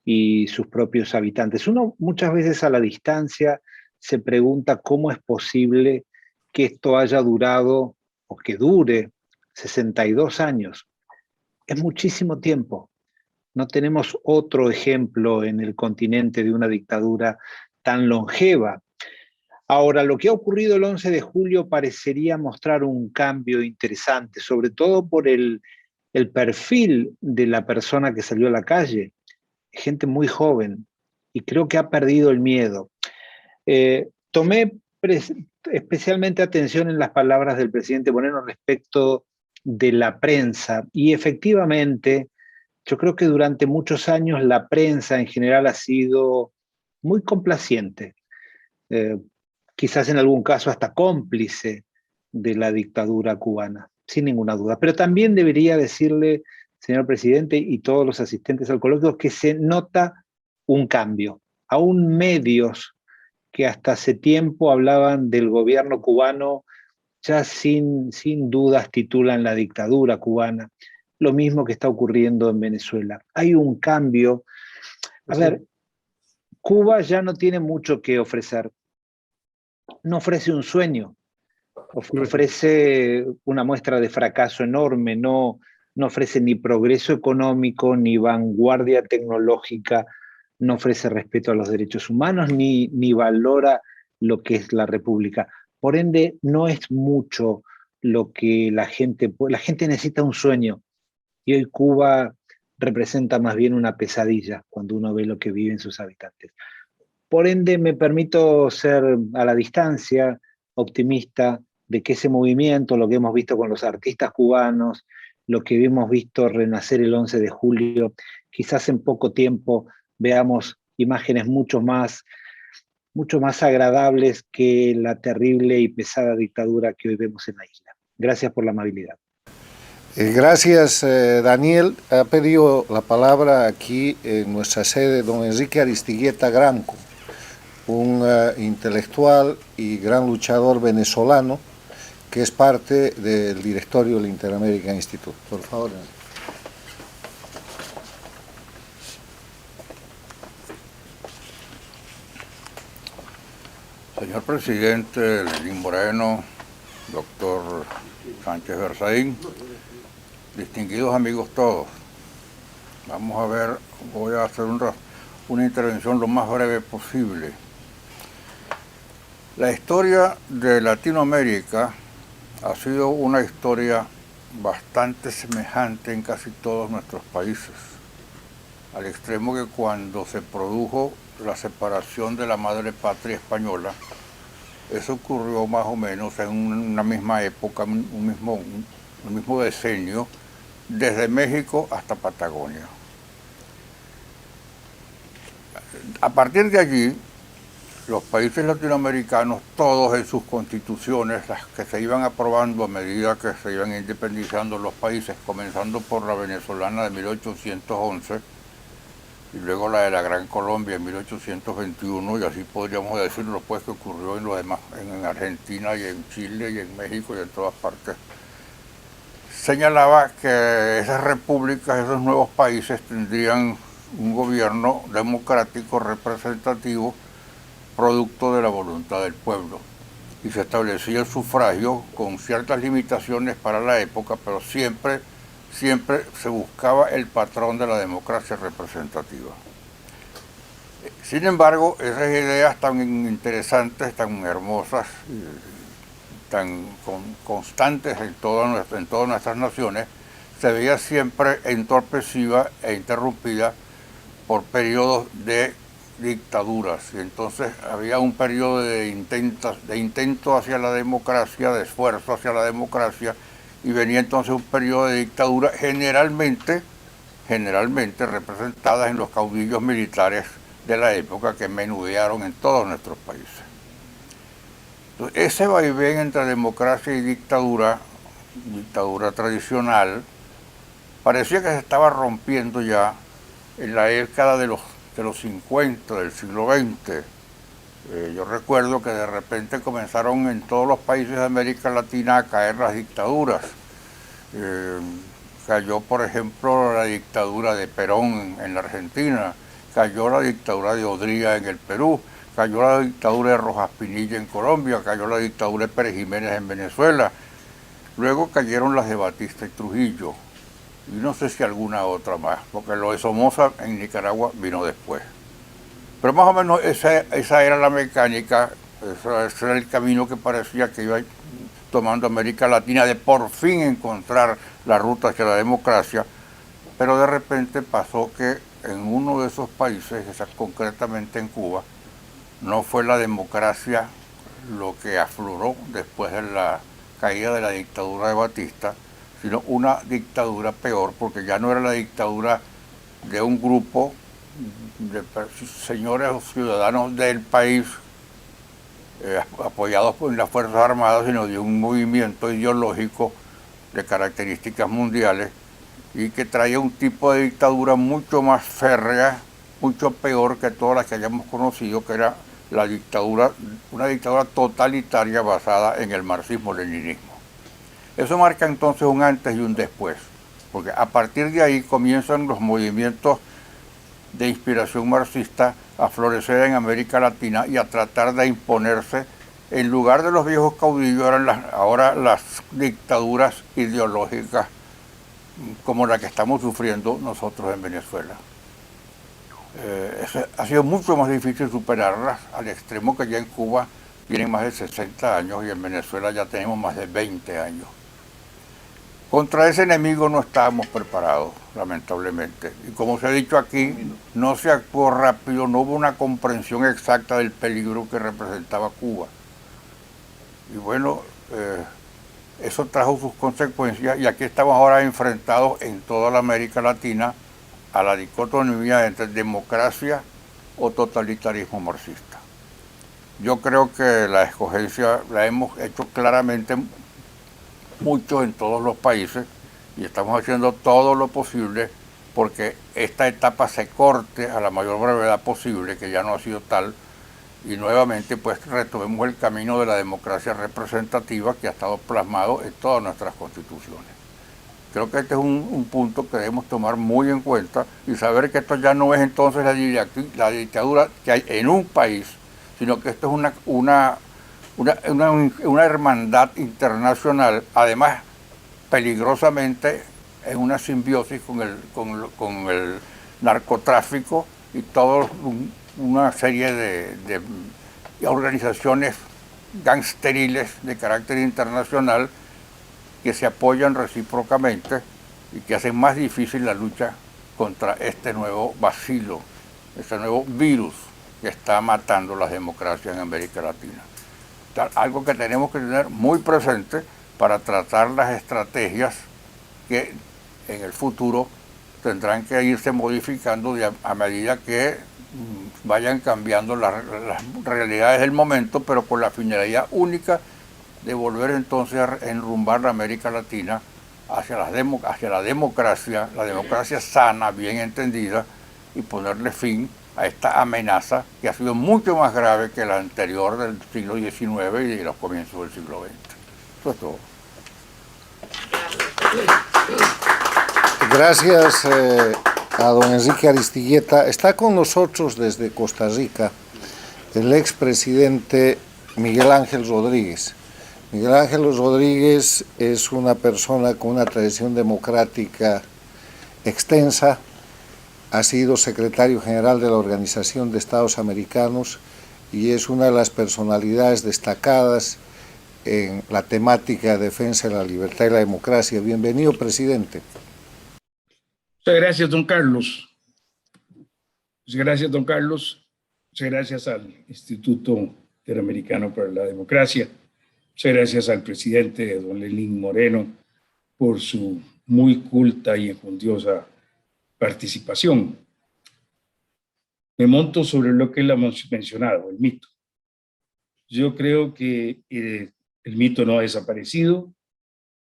y sus propios habitantes. Uno muchas veces a la distancia se pregunta cómo es posible que esto haya durado o que dure 62 años. Es muchísimo tiempo. No tenemos otro ejemplo en el continente de una dictadura tan longeva. Ahora, lo que ha ocurrido el 11 de julio parecería mostrar un cambio interesante, sobre todo por el perfil de la persona que salió a la calle, gente muy joven, y creo que ha perdido el miedo. Tomé especialmente atención en las palabras del presidente Moreno respecto de la prensa, y efectivamente yo creo que durante muchos años la prensa en general ha sido muy complaciente, eh, quizás en algún caso hasta cómplice de la dictadura cubana, sin ninguna duda. Pero también debería decirle, señor presidente, y todos los asistentes al coloquio, que se nota un cambio. Aún medios que hasta hace tiempo hablaban del gobierno cubano, ya sin dudas titulan la dictadura cubana. Lo mismo que está ocurriendo en Venezuela. Hay un cambio. A ver, Cuba ya no tiene mucho que ofrecer. No ofrece un sueño, ofrece una muestra de fracaso enorme, no ofrece ni progreso económico, ni vanguardia tecnológica, no ofrece respeto a los derechos humanos, ni valora lo que es la república. Por ende, no es mucho lo que la gente necesita un sueño, y hoy Cuba representa más bien una pesadilla cuando uno ve lo que viven sus habitantes. Por ende, me permito ser a la distancia optimista de que ese movimiento, lo que hemos visto con los artistas cubanos, lo que hemos visto renacer el 11 de julio, quizás en poco tiempo veamos imágenes mucho más agradables que la terrible y pesada dictadura que hoy vemos en la isla. Gracias por la amabilidad. Gracias, Daniel. Ha pedido la palabra aquí en nuestra sede don Enrique Aristigueta Granco, un intelectual y gran luchador venezolano que es parte del directorio del Interamerican Institute. Por favor. Señor presidente Lenín Moreno, doctor Sánchez Berzaín, distinguidos amigos todos, vamos a ver, voy a hacer una intervención lo más breve posible. La historia de Latinoamérica ha sido una historia bastante semejante en casi todos nuestros países, al extremo que cuando se produjo la separación de la madre patria española, eso ocurrió más o menos en una misma época, un mismo decenio, desde México hasta Patagonia. A partir de allí, los países latinoamericanos, todos en sus constituciones, las que se iban aprobando a medida que se iban independizando los países, comenzando por la venezolana de 1811, y luego la de la Gran Colombia en 1821, y así podríamos decirlo, pues, que ocurrió en los demás, en Argentina y en Chile y en México y en todas partes, señalaba que esas repúblicas, esos nuevos países tendrían un gobierno democrático representativo producto de la voluntad del pueblo, y se establecía el sufragio con ciertas limitaciones para la época, pero siempre se buscaba el patrón de la democracia representativa. Sin embargo, esas ideas tan interesantes, tan hermosas, tan constantes en todas nuestras naciones, se veía siempre entorpecida e interrumpida por periodos de dictaduras, y entonces había un periodo de intento hacia la democracia, de esfuerzo hacia la democracia, y venía entonces un periodo de dictadura generalmente representadas en los caudillos militares de la época que menudearon en todos nuestros países. Entonces, ese vaivén entre democracia y dictadura tradicional, parecía que se estaba rompiendo ya en la década de los 50 del siglo XX. Yo recuerdo que de repente comenzaron en todos los países de América Latina a caer las dictaduras. Cayó, por ejemplo, la dictadura de Perón en la Argentina, cayó la dictadura de Odría en el Perú, cayó la dictadura de Rojas Pinilla en Colombia, cayó la dictadura de Pérez Jiménez en Venezuela, luego cayeron las de Batista y Trujillo, y no sé si alguna otra más, porque lo de Somoza en Nicaragua vino después. Pero más o menos esa era la mecánica, ese era el camino que parecía que iba tomando América Latina, de por fin encontrar la ruta hacia la democracia, pero de repente pasó que en uno de esos países, concretamente en Cuba, no fue la democracia lo que afloró después de la caída de la dictadura de Batista, sino una dictadura peor, porque ya no era la dictadura de un grupo señores o ciudadanos del país apoyados por las Fuerzas Armadas, sino de un movimiento ideológico de características mundiales y que traía un tipo de dictadura mucho más férrea, mucho peor que todas las que hayamos conocido, que era la dictadura, una dictadura totalitaria basada en el marxismo-leninismo. Eso marca entonces un antes y un después, porque a partir de ahí comienzan los movimientos de inspiración marxista a florecer en América Latina y a tratar de imponerse. En lugar de los viejos caudillos eran ahora las dictaduras ideológicas como la que estamos sufriendo nosotros en Venezuela. Ha sido mucho más difícil superarlas, al extremo que ya en Cuba tienen más de 60 años y en Venezuela ya tenemos más de 20 años. Contra ese enemigo no estábamos preparados, lamentablemente. Y como se ha dicho aquí, no se actuó rápido, no hubo una comprensión exacta del peligro que representaba Cuba. Y bueno, eso trajo sus consecuencias y aquí estamos ahora enfrentados en toda la América Latina a la dicotomía entre democracia o totalitarismo marxista. Yo creo que la escogencia la hemos hecho claramente muchos en todos los países y estamos haciendo todo lo posible porque esta etapa se corte a la mayor brevedad posible, que ya no ha sido tal, y nuevamente pues retomemos el camino de la democracia representativa que ha estado plasmado en todas nuestras constituciones. Creo que este es un punto que debemos tomar muy en cuenta y saber que esto ya no es entonces la dictadura que hay en un país, sino que esto es una hermandad internacional, además peligrosamente en una simbiosis con el narcotráfico y toda una serie de organizaciones gangsteriles de carácter internacional que se apoyan recíprocamente y que hacen más difícil la lucha contra este nuevo bacilo, este nuevo virus que está matando las democracias en América Latina. Algo que tenemos que tener muy presente para tratar las estrategias que en el futuro tendrán que irse modificando a medida que vayan cambiando las realidades del momento, pero con la finalidad única de volver entonces a enrumbar la América Latina hacia la democracia sana, bien entendida, y ponerle fin a esta amenaza que ha sido mucho más grave que la anterior del siglo XIX y de los comienzos del siglo XX. Eso es todo. Gracias a don Enrique Aristigueta. Está con nosotros desde Costa Rica el expresidente Miguel Ángel Rodríguez. Miguel Ángel Rodríguez es una persona con una tradición democrática extensa, ha sido secretario general de la Organización de Estados Americanos y es una de las personalidades destacadas en la temática de defensa de la libertad y la democracia. Bienvenido, presidente. Muchas gracias, don Carlos. Muchas gracias, don Carlos. Muchas gracias al Instituto Interamericano para la Democracia. Muchas gracias al presidente, don Lenín Moreno, por su muy culta y enjundiosa participación. Me monto sobre lo que él ha mencionado, el mito. Yo creo que el mito no ha desaparecido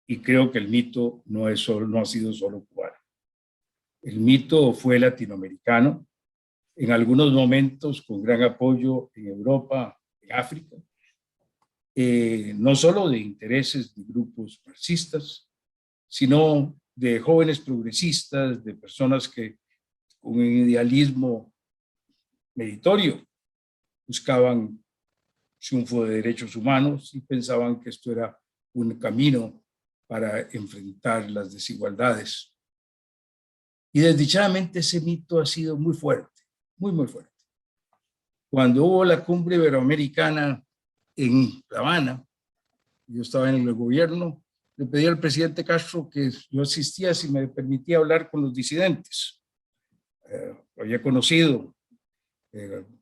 y creo que el mito no ha sido solo cubano. El mito fue latinoamericano, en algunos momentos con gran apoyo en Europa, en África, no solo de intereses de grupos marxistas, sino de jóvenes progresistas, de personas que con un idealismo meritorio buscaban triunfo de derechos humanos y pensaban que esto era un camino para enfrentar las desigualdades. Y desdichadamente ese mito ha sido muy fuerte, muy, muy fuerte. Cuando hubo la cumbre iberoamericana en La Habana, yo estaba en el gobierno, le pedí al presidente Castro que yo asistía si me permitía hablar con los disidentes. Había conocido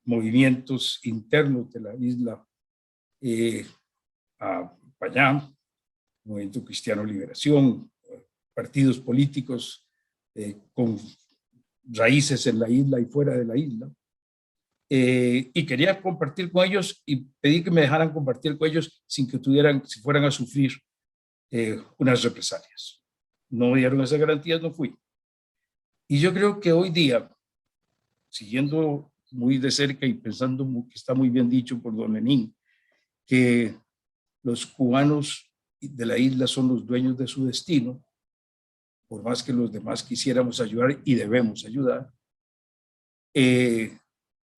movimientos internos de la isla a Payán, Movimiento Cristiano Liberación, partidos políticos con raíces en la isla y fuera de la isla. Y quería compartir con ellos y pedí que me dejaran compartir con ellos sin que si fueran a sufrir unas represalias. No me dieron esas garantías, no fui. Y yo creo que hoy día, siguiendo muy de cerca y pensando que está muy bien dicho por don Lenín, que los cubanos de la isla son los dueños de su destino, por más que los demás quisiéramos ayudar y debemos ayudar,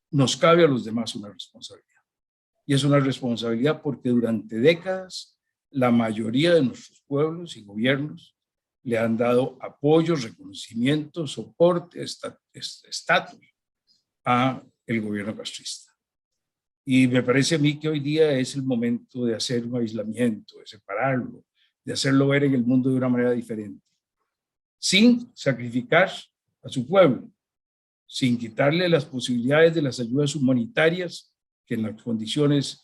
nos cabe a los demás una responsabilidad. Y es una responsabilidad porque durante décadas la mayoría de nuestros pueblos y gobiernos le han dado apoyo, reconocimiento, soporte, estatus a el gobierno castrista. Y me parece a mí que hoy día es el momento de hacer un aislamiento, de separarlo, de hacerlo ver en el mundo de una manera diferente, sin sacrificar a su pueblo, sin quitarle las posibilidades de las ayudas humanitarias que en las condiciones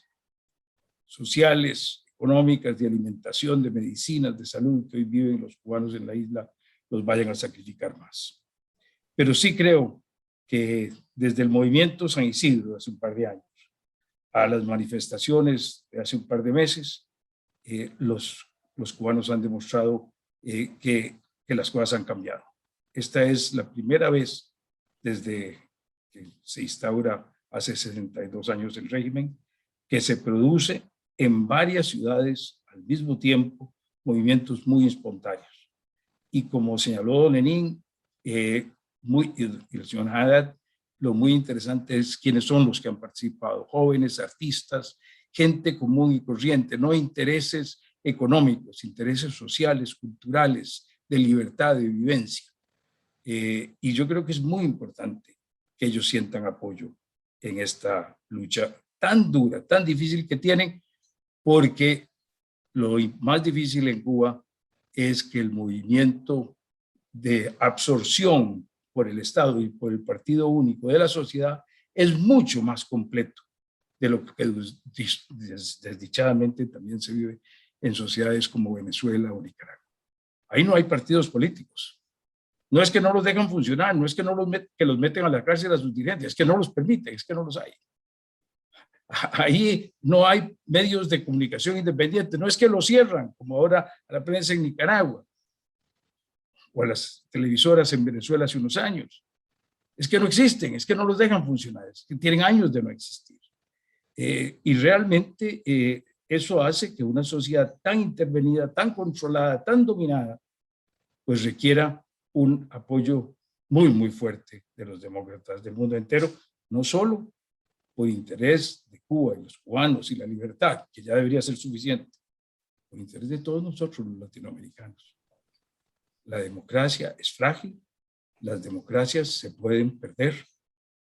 sociales, económicas, de alimentación, de medicinas, de salud que hoy viven los cubanos en la isla, los vayan a sacrificar más. Pero sí creo que desde el movimiento San Isidro de hace un par de años a las manifestaciones de hace un par de meses, los cubanos han demostrado que las cosas han cambiado. Esta es la primera vez desde que se instaura hace 62 años el régimen, que se produce en varias ciudades al mismo tiempo movimientos muy espontáneos. Y como señaló don Lenín y el señor Haddad, lo muy interesante es quiénes son los que han participado: jóvenes, artistas, gente común y corriente, no intereses económicos, intereses sociales, culturales, de libertad, de vivencia. Y yo creo que es muy importante que ellos sientan apoyo en esta lucha tan dura, tan difícil que tienen, porque lo más difícil en Cuba es que el movimiento de absorción por el Estado y por el partido único de la sociedad es mucho más completo de lo que desdichadamente también se vive en sociedades como Venezuela o Nicaragua. Ahí no hay partidos políticos. No es que no los dejan funcionar, no es que, que los meten a la cárcel a sus dirigentes, es que no los permiten, es que no los hay. Ahí no hay medios de comunicación independientes, no es que los cierran, como ahora a la prensa en Nicaragua o a las televisoras en Venezuela hace unos años. Es que no existen, es que no los dejan funcionar, es que tienen años de no existir. Y realmente eso hace que una sociedad tan intervenida, tan controlada, tan dominada, pues requiera un apoyo muy, muy fuerte de los demócratas del mundo entero, no solo por interés de Cuba y los cubanos y la libertad, que ya debería ser suficiente, por interés de todos nosotros los latinoamericanos. La democracia es frágil, las democracias se pueden perder,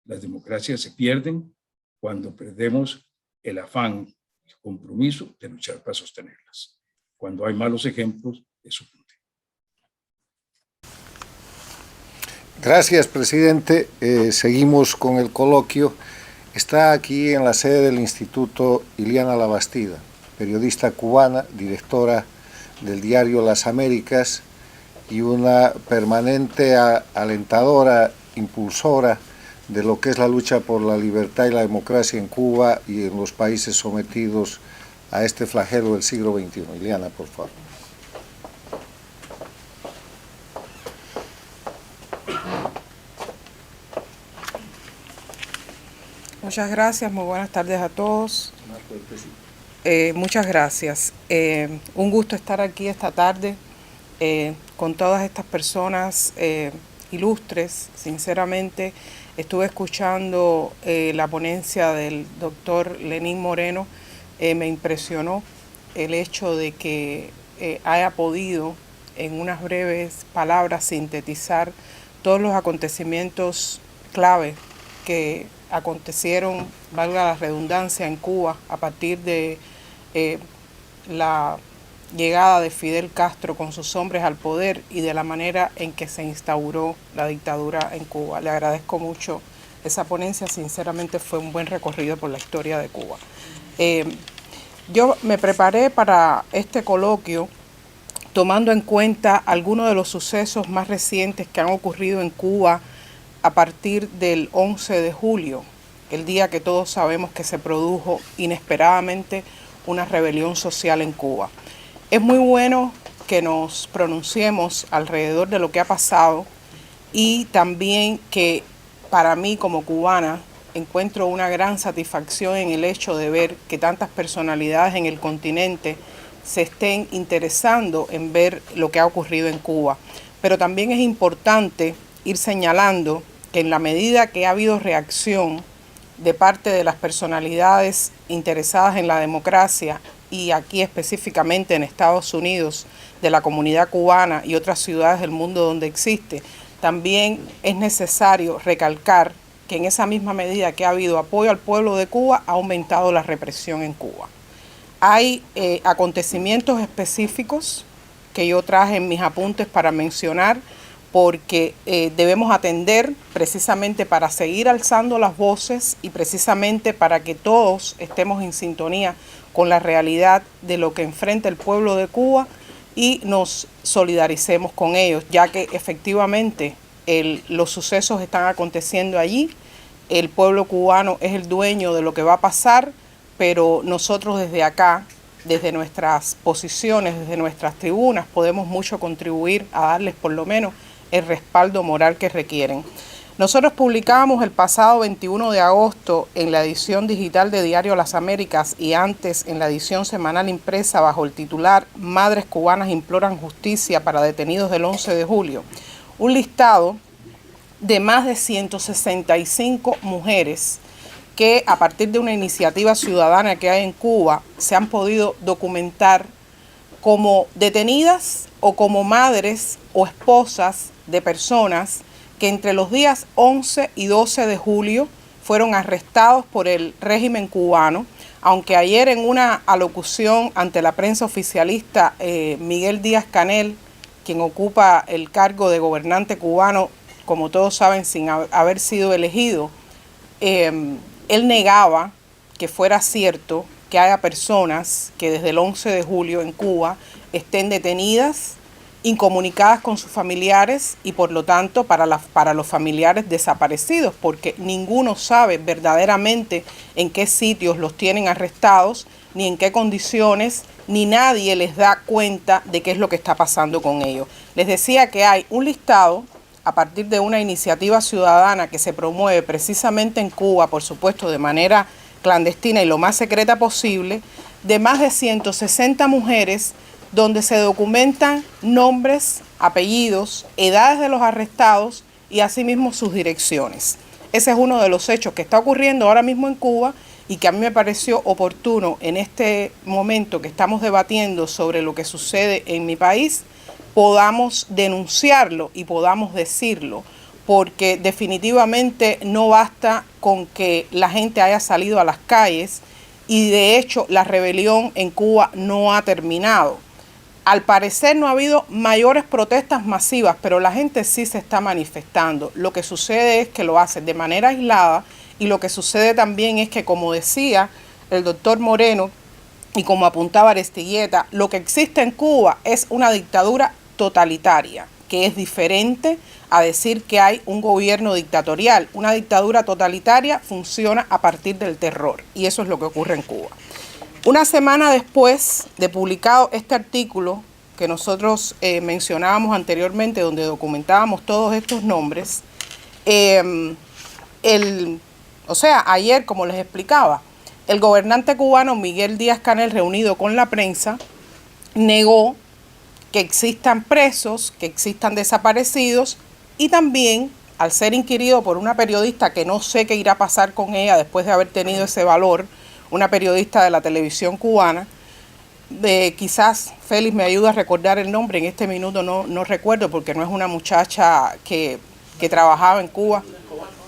las democracias se pierden cuando perdemos el afán, el compromiso de luchar para sostenerlas. Cuando hay malos ejemplos, eso ocurre. Gracias, presidente. Seguimos con el coloquio. Está aquí en la sede del Instituto Ileana Labastida, periodista cubana, directora del diario Las Américas y una permanente alentadora, impulsora de lo que es la lucha por la libertad y la democracia en Cuba y en los países sometidos a este flagelo del siglo XXI. Ileana, por favor. Muchas gracias, muy buenas tardes a todos. Muchas gracias. Un gusto estar aquí esta tarde con todas estas personas ilustres. Sinceramente, estuve escuchando la ponencia del doctor Lenín Moreno. Me impresionó el hecho de que haya podido en unas breves palabras sintetizar todos los acontecimientos clave que acontecieron, valga la redundancia, en Cuba a partir de la llegada de Fidel Castro con sus hombres al poder y de la manera en que se instauró la dictadura en Cuba. Le agradezco mucho esa ponencia, sinceramente fue un buen recorrido por la historia de Cuba. Yo me preparé para este coloquio tomando en cuenta algunos de los sucesos más recientes que han ocurrido en Cuba a partir del 11 de julio, el día que todos sabemos que se produjo inesperadamente una rebelión social en Cuba. Es muy bueno que nos pronunciemos alrededor de lo que ha pasado y también que para mí como cubana encuentro una gran satisfacción en el hecho de ver que tantas personalidades en el continente se estén interesando en ver lo que ha ocurrido en Cuba. Pero también es importante ir señalando que en la medida que ha habido reacción de parte de las personalidades interesadas en la democracia y aquí específicamente en Estados Unidos, de la comunidad cubana y otras ciudades del mundo donde existe, también es necesario recalcar que en esa misma medida que ha habido apoyo al pueblo de Cuba, ha aumentado la represión en Cuba. Hay acontecimientos específicos que yo traje en mis apuntes para mencionar, porque debemos atender precisamente para seguir alzando las voces y precisamente para que todos estemos en sintonía con la realidad de lo que enfrenta el pueblo de Cuba y nos solidaricemos con ellos, ya que efectivamente los sucesos están aconteciendo allí, el pueblo cubano es el dueño de lo que va a pasar, pero nosotros desde acá, desde nuestras posiciones, desde nuestras tribunas, podemos mucho contribuir a darles por lo menos el respaldo moral que requieren. Nosotros publicamos el pasado 21 de agosto en la edición digital de Diario Las Américas y antes en la edición semanal impresa bajo el titular Madres cubanas imploran justicia para detenidos del 11 de julio, un listado de más de 165 mujeres que a partir de una iniciativa ciudadana que hay en Cuba se han podido documentar como detenidas o como madres o esposas de personas que entre los días 11 y 12 de julio fueron arrestados por el régimen cubano, aunque ayer en una alocución ante la prensa oficialista, Miguel Díaz-Canel, quien ocupa el cargo de gobernante cubano, como todos saben, sin haber sido elegido, él negaba que fuera cierto que haya personas que desde el 11 de julio en Cuba estén detenidas, incomunicadas con sus familiares y por lo tanto para los familiares desaparecidos, porque ninguno sabe verdaderamente en qué sitios los tienen arrestados, ni en qué condiciones, ni nadie les da cuenta de qué es lo que está pasando con ellos. Les decía que hay un listado a partir de una iniciativa ciudadana que se promueve precisamente en Cuba, por supuesto de manera clandestina y lo más secreta posible, de más de 160 mujeres donde se documentan nombres, apellidos, edades de los arrestados y asimismo sus direcciones. Ese es uno de los hechos que está ocurriendo ahora mismo en Cuba y que a mí me pareció oportuno en este momento que estamos debatiendo sobre lo que sucede en mi país, podamos denunciarlo y podamos decirlo, porque definitivamente no basta con que la gente haya salido a las calles y de hecho la rebelión en Cuba no ha terminado. Al parecer no ha habido mayores protestas masivas, pero la gente sí se está manifestando. Lo que sucede es que lo hacen de manera aislada y lo que sucede también es que, como decía el doctor Moreno y como apuntaba Aristigueta, lo que existe en Cuba es una dictadura totalitaria, que es diferente a decir que hay un gobierno dictatorial. Una dictadura totalitaria funciona a partir del terror y eso es lo que ocurre en Cuba. Una semana después de publicado este artículo que nosotros mencionábamos anteriormente, donde documentábamos todos estos nombres, ayer, como les explicaba, el gobernante cubano Miguel Díaz-Canel, reunido con la prensa, negó que existan presos, que existan desaparecidos y también, al ser inquirido por una periodista que no sé qué irá a pasar con ella después de haber tenido ese valor, una periodista de la televisión cubana, quizás Félix me ayuda a recordar el nombre, en este minuto no recuerdo porque no es una muchacha que trabajaba en Cuba,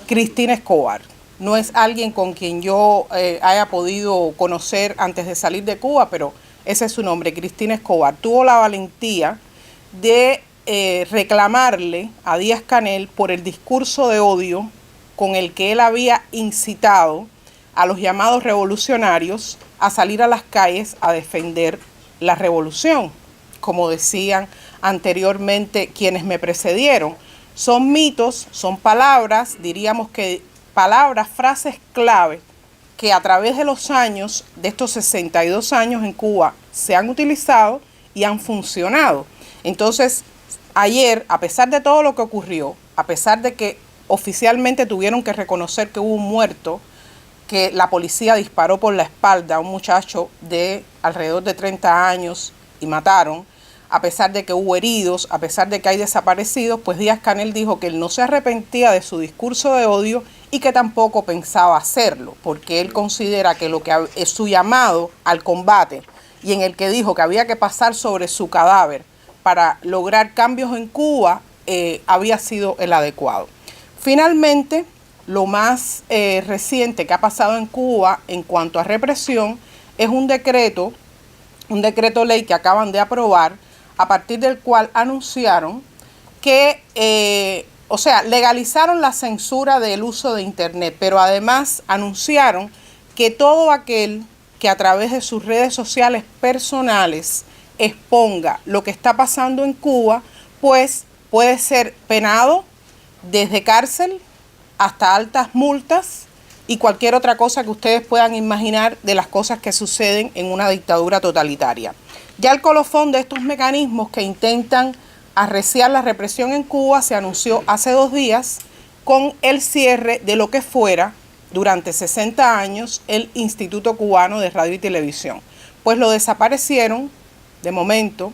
Cristina Escobar. No es alguien con quien yo haya podido conocer antes de salir de Cuba, pero ese es su nombre, Cristina Escobar. Tuvo la valentía de reclamarle a Díaz-Canel por el discurso de odio con el que él había incitado a los llamados revolucionarios a salir a las calles a defender la revolución, como decían anteriormente quienes me precedieron. Son mitos, son palabras, diríamos que palabras, frases clave que a través de los años, de estos 62 años en Cuba, se han utilizado y han funcionado. Entonces, ayer, a pesar de todo lo que ocurrió, a pesar de que oficialmente tuvieron que reconocer que hubo un muerto, que la policía disparó por la espalda a un muchacho de alrededor de 30 años y mataron, a pesar de que hubo heridos, a pesar de que hay desaparecidos, pues Díaz-Canel dijo que él no se arrepentía de su discurso de odio y que tampoco pensaba hacerlo, porque él considera que lo que es su llamado al combate y en el que dijo que había que pasar sobre su cadáver para lograr cambios en Cuba, había sido el adecuado. Finalmente, lo más reciente que ha pasado en Cuba en cuanto a represión es un decreto ley que acaban de aprobar, a partir del cual anunciaron que, legalizaron la censura del uso de Internet, pero además anunciaron que todo aquel que a través de sus redes sociales personales exponga lo que está pasando en Cuba, pues puede ser penado desde cárcel hasta altas multas y cualquier otra cosa que ustedes puedan imaginar de las cosas que suceden en una dictadura totalitaria. Ya el colofón de estos mecanismos que intentan arreciar la represión en Cuba se anunció hace 2 días con el cierre de lo que fuera durante 60 años el Instituto Cubano de Radio y Televisión. Pues lo desaparecieron de momento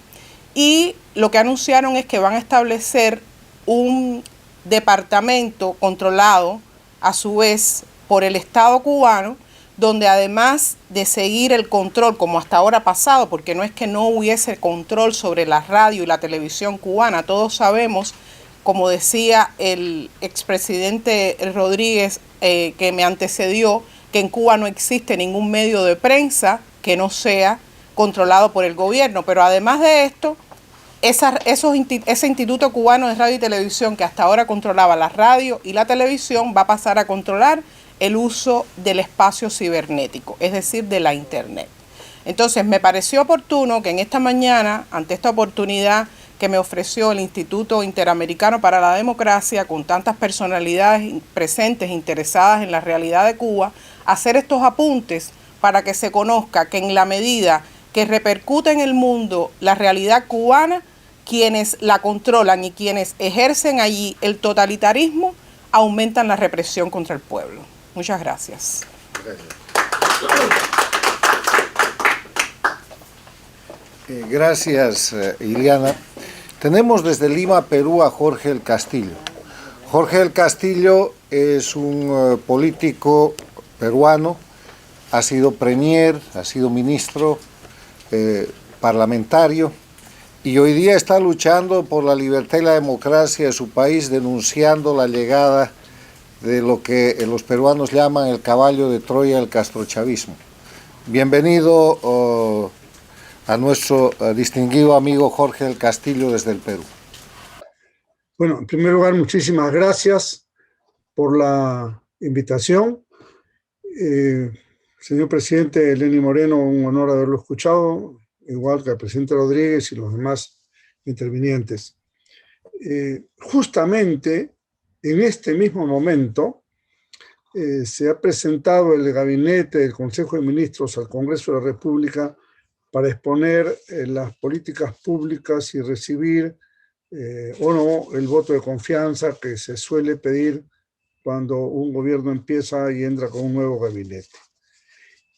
y lo que anunciaron es que van a establecer un departamento controlado a su vez por el Estado cubano, donde además de seguir el control como hasta ahora ha pasado, porque no es que no hubiese control sobre la radio y la televisión cubana, todos sabemos, como decía el expresidente Rodríguez que me antecedió, que en Cuba no existe ningún medio de prensa que no sea controlado por el gobierno, pero además de esto, ese Instituto Cubano de Radio y Televisión que hasta ahora controlaba la radio y la televisión va a pasar a controlar el uso del espacio cibernético, es decir, de la Internet. Entonces, me pareció oportuno que en esta mañana, ante esta oportunidad que me ofreció el Instituto Interamericano para la Democracia, con tantas personalidades presentes interesadas en la realidad de Cuba, hacer estos apuntes para que se conozca que en la medida que repercute en el mundo la realidad cubana, quienes la controlan y quienes ejercen allí el totalitarismo aumentan la represión contra el pueblo. Muchas gracias. Gracias, Iliana. Tenemos desde Lima, Perú, a Jorge del Castillo. Jorge del Castillo es un político peruano, ha sido premier, ha sido ministro, parlamentario, y hoy día está luchando por la libertad y la democracia de su país, denunciando la llegada de lo que los peruanos llaman el caballo de Troya del castrochavismo. Bienvenido a nuestro distinguido amigo Jorge del Castillo desde el Perú. Bueno, en primer lugar, muchísimas gracias por la invitación. Señor presidente Lenín Moreno, un honor haberlo escuchado, igual que al presidente Rodríguez y los demás intervinientes. Justamente en este mismo momento se ha presentado el gabinete del Consejo de Ministros al Congreso de la República para exponer las políticas públicas y recibir o no el voto de confianza que se suele pedir cuando un gobierno empieza y entra con un nuevo gabinete.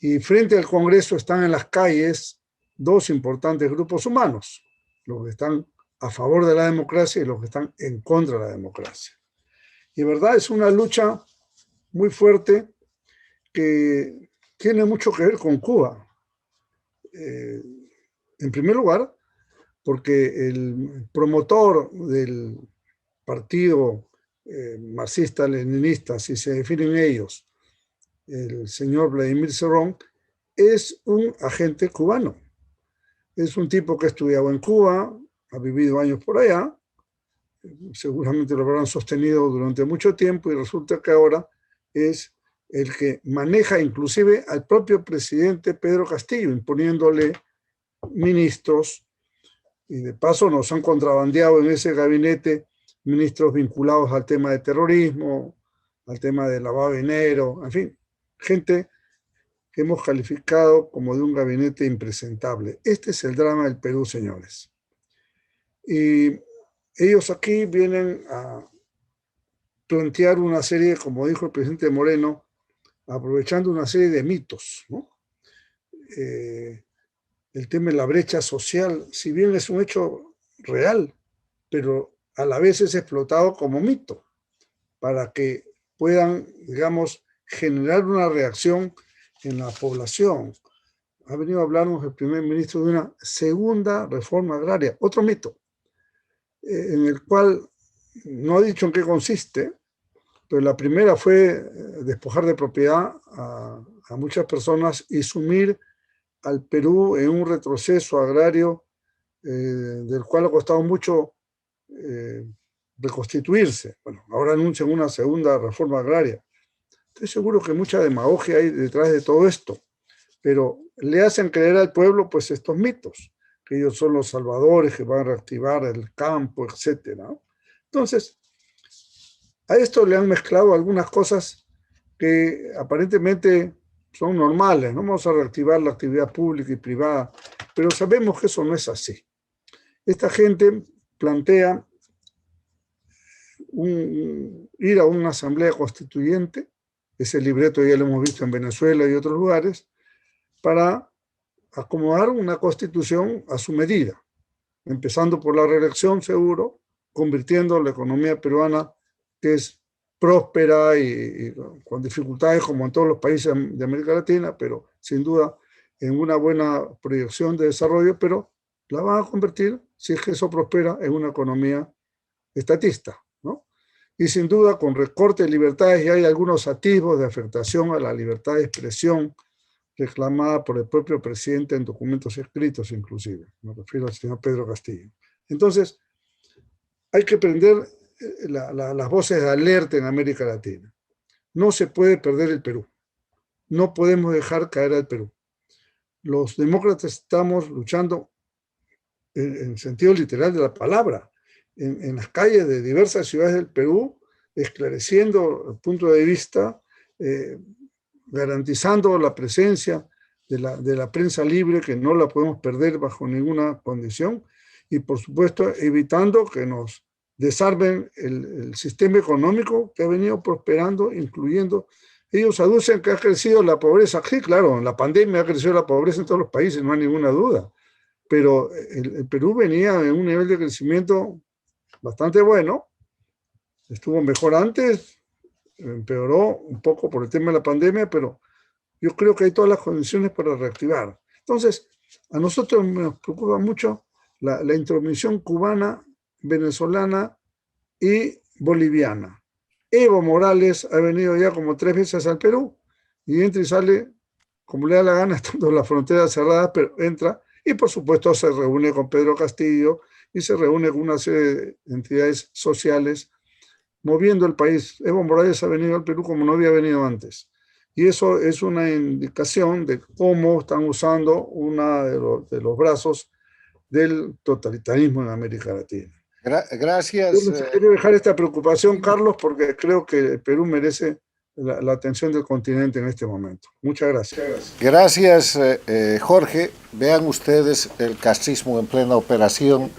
Y frente al Congreso están en las calles 2 importantes grupos humanos, los que están a favor de la democracia y los que están en contra de la democracia. Y verdad, es una lucha muy fuerte que tiene mucho que ver con Cuba. En primer lugar, porque el promotor del partido marxista-leninista, si se definen ellos, el señor Vladimir Cerrón, es un agente cubano. Es un tipo que ha estudiado en Cuba, ha vivido años por allá, seguramente lo habrán sostenido durante mucho tiempo y resulta que ahora es el que maneja inclusive al propio presidente Pedro Castillo, imponiéndole ministros, y de paso nos han contrabandeado en ese gabinete ministros vinculados al tema de terrorismo, al tema de lavado de dinero, en fin, gente que hemos calificado como de un gabinete impresentable. Este es el drama del Perú, señores. Y ellos aquí vienen a plantear una serie, como dijo el presidente Moreno, aprovechando una serie de mitos, ¿no? El tema de la brecha social, si bien es un hecho real, pero a la vez es explotado como mito, para que puedan, digamos, generar una reacción en la población. Ha venido a hablarnos el primer ministro de una segunda reforma agraria, otro mito, en el cual no ha dicho en qué consiste, pero la primera fue despojar de propiedad a muchas personas y sumir al Perú en un retroceso agrario del cual ha costado mucho reconstituirse. Bueno, ahora anuncian una segunda reforma agraria. Estoy seguro que mucha demagogia hay detrás de todo esto, pero le hacen creer al pueblo pues estos mitos, que ellos son los salvadores que van a reactivar el campo, etc. Entonces, a esto le han mezclado algunas cosas que aparentemente son normales, no vamos a reactivar la actividad pública y privada, pero sabemos que eso no es así. Esta gente plantea ir a una asamblea constituyente, ese libreto ya lo hemos visto en Venezuela y otros lugares, para acomodar una constitución a su medida, empezando por la reelección seguro, convirtiendo la economía peruana, que es próspera y con dificultades como en todos los países de América Latina, pero sin duda en una buena proyección de desarrollo, pero la van a convertir, si es que eso prospera, en una economía estatista, ¿no? Y sin duda con recortes de libertades, y hay algunos atisbos de afectación a la libertad de expresión reclamada por el propio presidente en documentos escritos inclusive, me refiero al señor Pedro Castillo. Entonces, hay que prender las voces de alerta en América Latina. No se puede perder el Perú. No podemos dejar caer al Perú. Los demócratas estamos luchando en sentido literal de la palabra, en las calles de diversas ciudades del Perú, esclareciendo el punto de vista, garantizando la presencia de la prensa libre, que no la podemos perder bajo ninguna condición, y por supuesto evitando que nos desarmen el sistema económico que ha venido prosperando, incluyendo, ellos aducen que ha crecido la pobreza. Sí, claro, en la pandemia ha crecido la pobreza en todos los países, no hay ninguna duda, pero el Perú venía en un nivel de crecimiento bastante bueno, estuvo mejor antes, empeoró un poco por el tema de la pandemia, pero yo creo que hay todas las condiciones para reactivar. Entonces, a nosotros nos preocupa mucho la intromisión cubana, venezolana y boliviana. Evo Morales ha venido ya como 3 veces al Perú y entra y sale como le da la gana, estando las fronteras cerradas, pero entra y por supuesto se reúne con Pedro Castillo y se reúne con una serie de entidades sociales moviendo el país. Evo Morales ha venido al Perú como no había venido antes. Y eso es una indicación de cómo están usando uno de los brazos del totalitarismo en América Latina. Gracias. Yo quiero dejar esta preocupación, Carlos, porque creo que el Perú merece la atención del continente en este momento. Muchas gracias. Gracias, Jorge. Vean ustedes el castrismo en plena operación.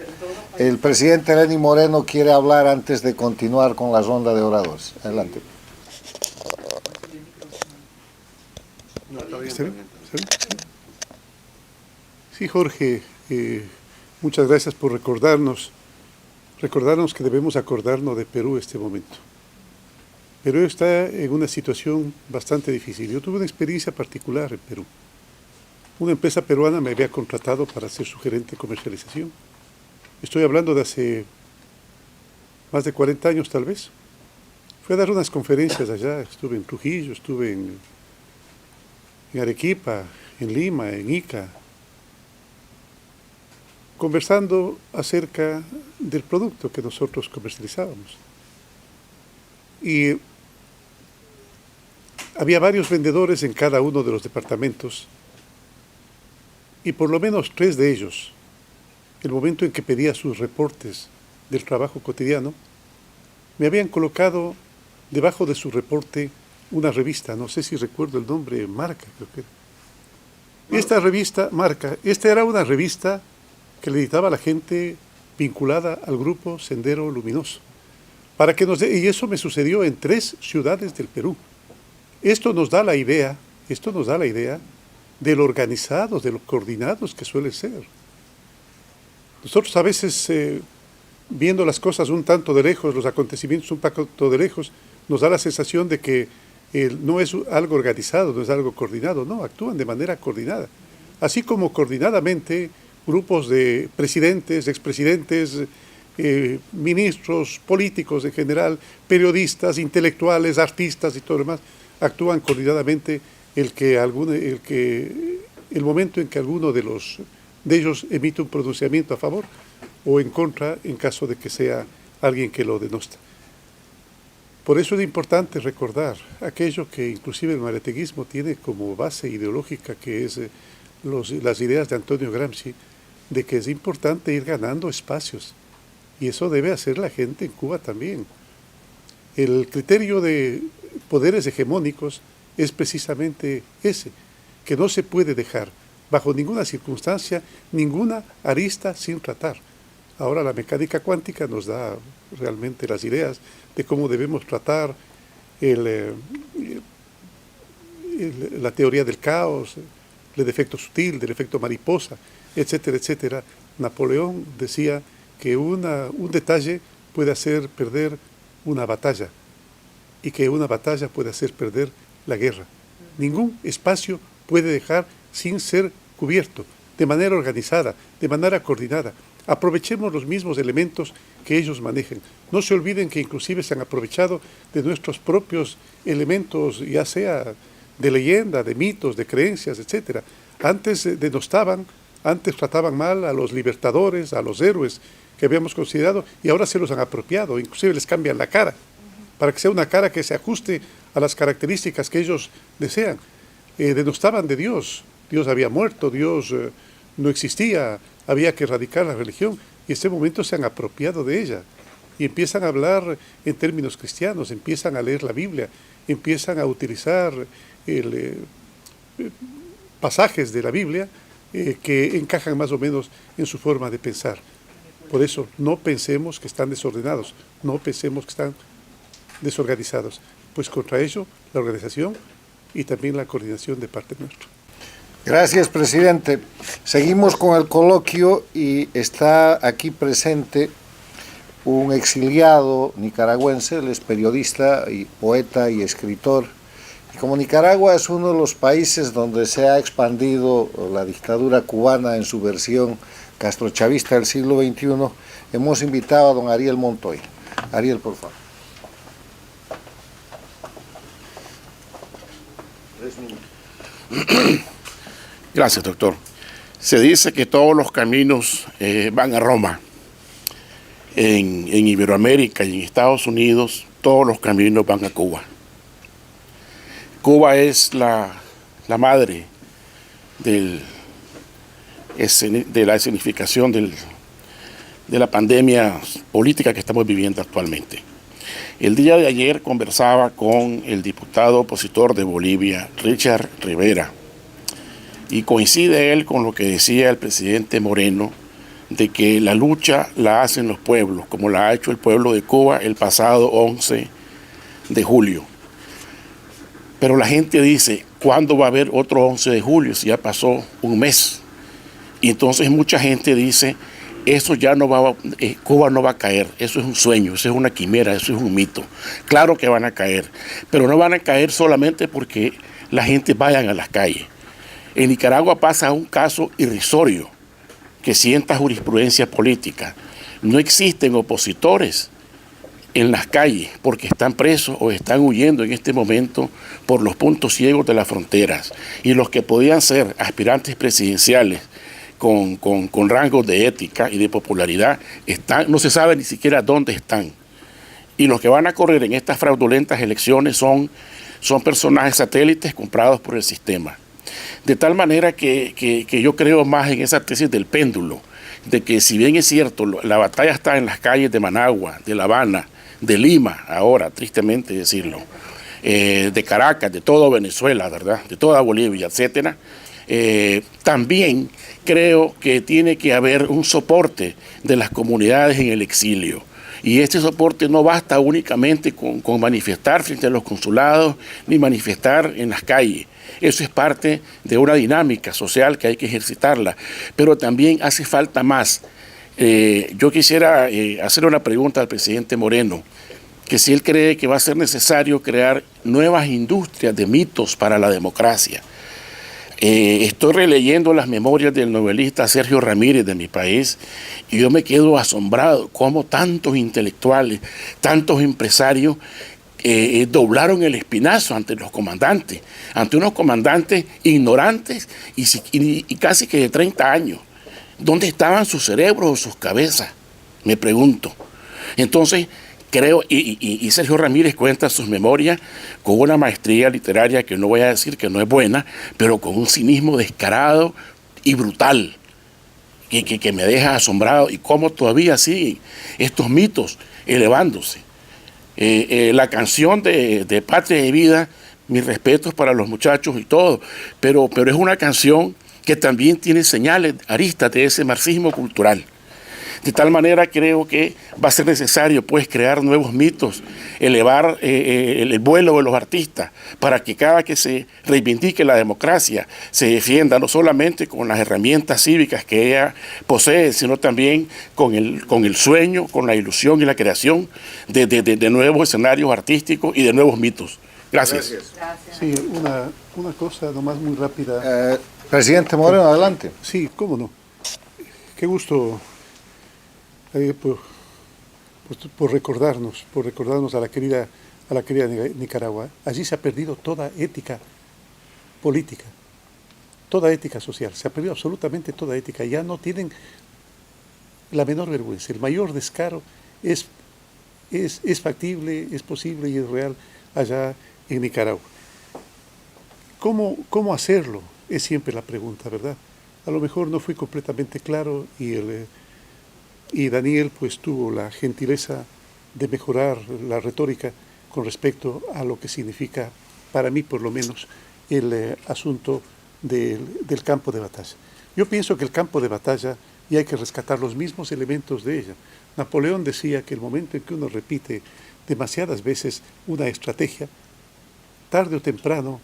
El presidente Lenín Moreno quiere hablar antes de continuar con la ronda de oradores. Adelante. ¿Está bien? Sí, Jorge, muchas gracias por recordarnos que debemos acordarnos de Perú en este momento. Perú está en una situación bastante difícil. Yo tuve una experiencia particular en Perú. Una empresa peruana me había contratado para ser su gerente de comercialización. Estoy hablando de hace más de 40 años tal vez. Fui a dar unas conferencias allá, estuve en Trujillo, estuve en Arequipa, en Lima, en Ica, conversando acerca del producto que nosotros comercializábamos. Y había varios vendedores en cada uno de los departamentos y por lo menos 3 de ellos, el momento en que pedía sus reportes del trabajo cotidiano, me habían colocado debajo de su reporte una revista, no sé si recuerdo el nombre, Marca, creo que. Esta revista, Marca, esta era una revista que le editaba a la gente vinculada al grupo Sendero Luminoso. Y eso me sucedió en 3 ciudades del Perú. Esto nos da la idea de lo organizados, de lo coordinados que suele ser. Nosotros a veces, viendo las cosas un tanto de lejos, los acontecimientos un tanto de lejos, nos da la sensación de que no es algo organizado, no es algo coordinado, no, actúan de manera coordinada. Así como coordinadamente grupos de presidentes, expresidentes, ministros, políticos en general, periodistas, intelectuales, artistas y todo lo demás, actúan coordinadamente el momento en que alguno de ellos emite un pronunciamiento a favor o en contra en caso de que sea alguien que lo denosta. Por eso es importante recordar aquello que inclusive el mariateguismo tiene como base ideológica, que es las ideas de Antonio Gramsci, de que es importante ir ganando espacios. Y eso debe hacer la gente en Cuba también. El criterio de poderes hegemónicos es precisamente ese, que no se puede dejar bajo ninguna circunstancia, ninguna arista sin tratar. Ahora la mecánica cuántica nos da realmente las ideas de cómo debemos tratar la teoría del caos, el efecto sutil, del efecto mariposa, etcétera, etcétera. Napoleón decía que un detalle puede hacer perder una batalla y que una batalla puede hacer perder la guerra. Ningún espacio puede dejar sin ser cubierto, de manera organizada, de manera coordinada. Aprovechemos los mismos elementos que ellos manejan. No se olviden que inclusive se han aprovechado de nuestros propios elementos, ya sea de leyenda, de mitos, de creencias, etcétera. Antes denostaban, antes trataban mal a los libertadores, a los héroes que habíamos considerado, y ahora se los han apropiado, inclusive les cambian la cara, para que sea una cara que se ajuste a las características que ellos desean. Denostaban de Dios. Dios había muerto, Dios no existía, había que erradicar la religión, y en este momento se han apropiado de ella y empiezan a hablar en términos cristianos, empiezan a leer la Biblia, empiezan a utilizar pasajes de la Biblia que encajan más o menos en su forma de pensar. Por eso no pensemos que están desordenados, no pensemos que están desorganizados, pues contra ello la organización y también la coordinación de parte nuestra. Gracias, presidente. Seguimos con el coloquio y está aquí presente un exiliado nicaragüense, él es periodista y poeta y escritor. Y como Nicaragua es uno de los países donde se ha expandido la dictadura cubana en su versión castrochavista del siglo XXI, hemos invitado a don Ariel Montoya. Ariel, por favor. 3 minutos. Gracias, doctor. Se dice que todos los caminos van a Roma. En Iberoamérica y en Estados Unidos, todos los caminos van a Cuba. Cuba es la madre de la escenificación de la pandemia política que estamos viviendo actualmente. El día de ayer conversaba con el diputado opositor de Bolivia, Richard Rivera, y coincide él con lo que decía el presidente Moreno, de que la lucha la hacen los pueblos, como la ha hecho el pueblo de Cuba el pasado 11 de julio. Pero la gente dice, ¿cuándo va a haber otro 11 de julio si ya pasó un mes? Y entonces mucha gente dice, eso ya no va, Cuba no va a caer, eso es un sueño, eso es una quimera, eso es un mito. Claro que van a caer, pero no van a caer solamente porque la gente vaya a las calles. En Nicaragua pasa un caso irrisorio que sienta jurisprudencia política. No existen opositores en las calles porque están presos o están huyendo en este momento por los puntos ciegos de las fronteras. Y los que podían ser aspirantes presidenciales con rangos de ética y de popularidad, no se sabe ni siquiera dónde están. Y los que van a correr en estas fraudulentas elecciones son personajes satélites comprados por el sistema. De tal manera que yo creo más en esa tesis del péndulo, de que si bien es cierto, la batalla está en las calles de Managua, de La Habana, de Lima, ahora, tristemente decirlo, de Caracas, de todo Venezuela, ¿verdad?, de toda Bolivia, etcétera, también creo que tiene que haber un soporte de las comunidades en el exilio. Y este soporte no basta únicamente con manifestar frente a los consulados ni manifestar en las calles. Eso es parte de una dinámica social que hay que ejercitarla, pero también hace falta más. Yo quisiera hacer una pregunta al presidente Moreno, que si él cree que va a ser necesario crear nuevas industrias de mitos para la democracia. Estoy releyendo las memorias del novelista Sergio Ramírez de mi país y yo me quedo asombrado cómo tantos intelectuales, tantos empresarios doblaron el espinazo ante los comandantes, ante unos comandantes ignorantes y casi que de 30 años. ¿Dónde estaban sus cerebros o sus cabezas? Me pregunto. Entonces, creo, y Sergio Ramírez cuenta sus memorias con una maestría literaria que no voy a decir que no es buena, pero con un cinismo descarado y brutal, que me deja asombrado, y cómo todavía siguen estos mitos elevándose. La canción de Patria y Vida, mis respetos para los muchachos y todo, pero es una canción que también tiene señales, aristas de ese marxismo cultural. De tal manera creo que va a ser necesario pues crear nuevos mitos, elevar el vuelo de los artistas, para que cada que se reivindique la democracia se defienda no solamente con las herramientas cívicas que ella posee, sino también con el sueño, con la ilusión y la creación de nuevos escenarios artísticos y de nuevos mitos. Gracias. Gracias. Sí, una cosa nomás muy rápida. Presidente Moreno, adelante. Sí, cómo no. Qué gusto por recordarnos a la querida Nicaragua. Allí se ha perdido toda ética política, toda ética social, se ha perdido absolutamente toda ética. Ya no tienen la menor vergüenza. El mayor descaro es factible, es posible y es real allá en Nicaragua. ¿Cómo hacerlo? Es siempre la pregunta, ¿verdad? A lo mejor no fui completamente claro y Daniel pues tuvo la gentileza de mejorar la retórica con respecto a lo que significa, para mí por lo menos, el asunto del campo de batalla. Yo pienso que el campo de batalla, y hay que rescatar los mismos elementos de ella. Napoleón decía que el momento en que uno repite demasiadas veces una estrategia, tarde o temprano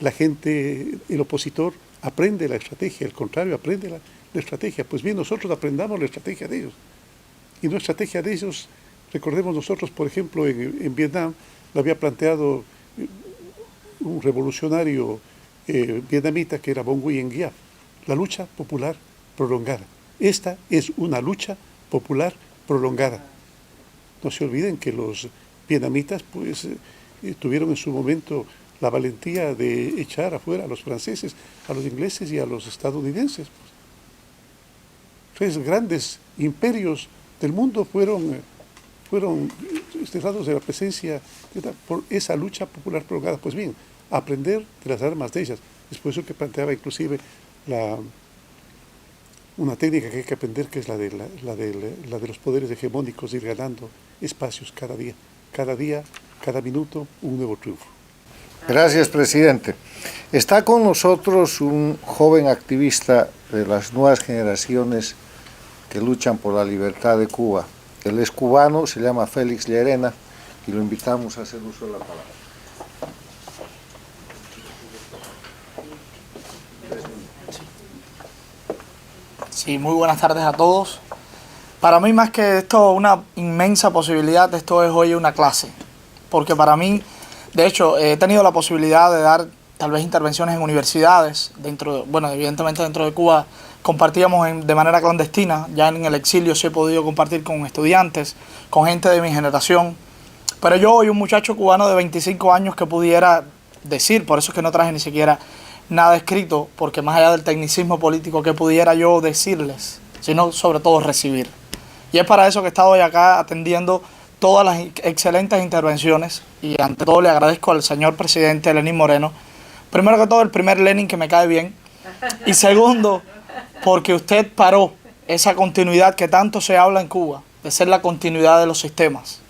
la gente, el opositor, aprende la estrategia, el contrario aprende la estrategia. Pues bien, nosotros aprendamos la estrategia de ellos. Y la estrategia de ellos, recordemos nosotros, por ejemplo, en Vietnam, lo había planteado un revolucionario vietnamita que era Bong Nguyen Giap, la lucha popular prolongada. Esta es una lucha popular prolongada. No se olviden que los vietnamitas pues, tuvieron en su momento la valentía de echar afuera a los franceses, a los ingleses y a los estadounidenses. Tres grandes imperios del mundo fueron desterrados de la presencia por esa lucha popular prolongada. Pues bien, aprender de las armas de ellas. Es por eso que planteaba inclusive una técnica que hay que aprender, que es la de los poderes hegemónicos, ir ganando espacios cada día, cada minuto, un nuevo triunfo. Gracias, presidente. Está con nosotros un joven activista de las nuevas generaciones que luchan por la libertad de Cuba. Él es cubano, se llama Félix Llerena y lo invitamos a hacer uso de la palabra. Sí, muy buenas tardes a todos. Para mí, más que esto, una inmensa posibilidad, esto es hoy una clase. Porque para mí, de hecho, he tenido la posibilidad de dar tal vez intervenciones en universidades, evidentemente dentro de Cuba compartíamos de manera clandestina, ya en el exilio sí he podido compartir con estudiantes, con gente de mi generación, pero yo hoy un muchacho cubano de 25 años que pudiera decir, por eso es que no traje ni siquiera nada escrito, porque más allá del tecnicismo político que pudiera yo decirles, sino sobre todo recibir. Y es para eso que he estado hoy acá atendiendo todas las excelentes intervenciones y ante todo le agradezco al señor presidente Lenín Moreno, primero que todo el primer Lenin que me cae bien y segundo porque usted paró esa continuidad que tanto se habla en Cuba, de ser la continuidad de los sistemas,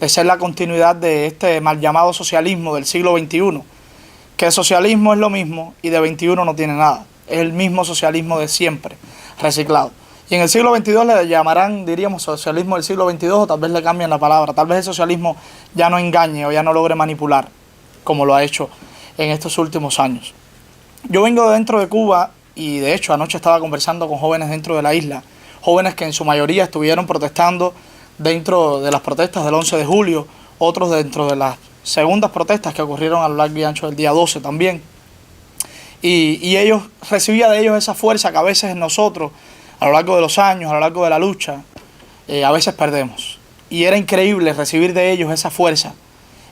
de ser la continuidad de este mal llamado socialismo del siglo XXI, que el socialismo es lo mismo y de 21 no tiene nada, es el mismo socialismo de siempre, reciclado. Y en el siglo XXII le llamarán, diríamos, socialismo del siglo XXII, o tal vez le cambien la palabra, tal vez el socialismo ya no engañe o ya no logre manipular, como lo ha hecho en estos últimos años. Yo vengo de dentro de Cuba y de hecho anoche estaba conversando con jóvenes dentro de la isla, jóvenes que en su mayoría estuvieron protestando dentro de las protestas del 11 de julio, otros dentro de las segundas protestas que ocurrieron a lo largo y ancho del día 12 también. Y ellos, recibía de ellos esa fuerza que a veces nosotros, a lo largo de los años, a lo largo de la lucha, a veces perdemos. Y era increíble recibir de ellos esa fuerza,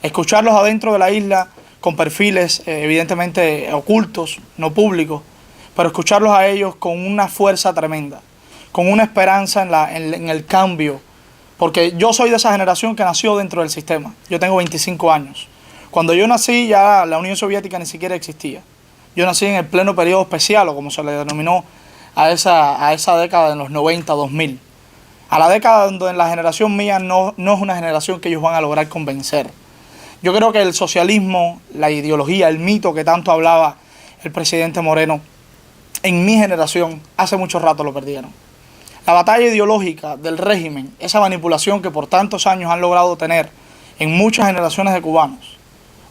escucharlos adentro de la isla con perfiles evidentemente ocultos, no públicos, pero escucharlos a ellos con una fuerza tremenda, con una esperanza en el cambio, porque yo soy de esa generación que nació dentro del sistema. Yo tengo 25 años. Cuando yo nací ya la Unión Soviética ni siquiera existía. Yo nací en el pleno periodo especial, o como se le denominó a esa década de los 90, 2000. A la década donde en la generación mía no es una generación que ellos van a lograr convencer. Yo creo que el socialismo, la ideología, el mito que tanto hablaba el presidente Moreno, en mi generación hace mucho rato lo perdieron. La batalla ideológica del régimen, esa manipulación que por tantos años han logrado tener en muchas generaciones de cubanos,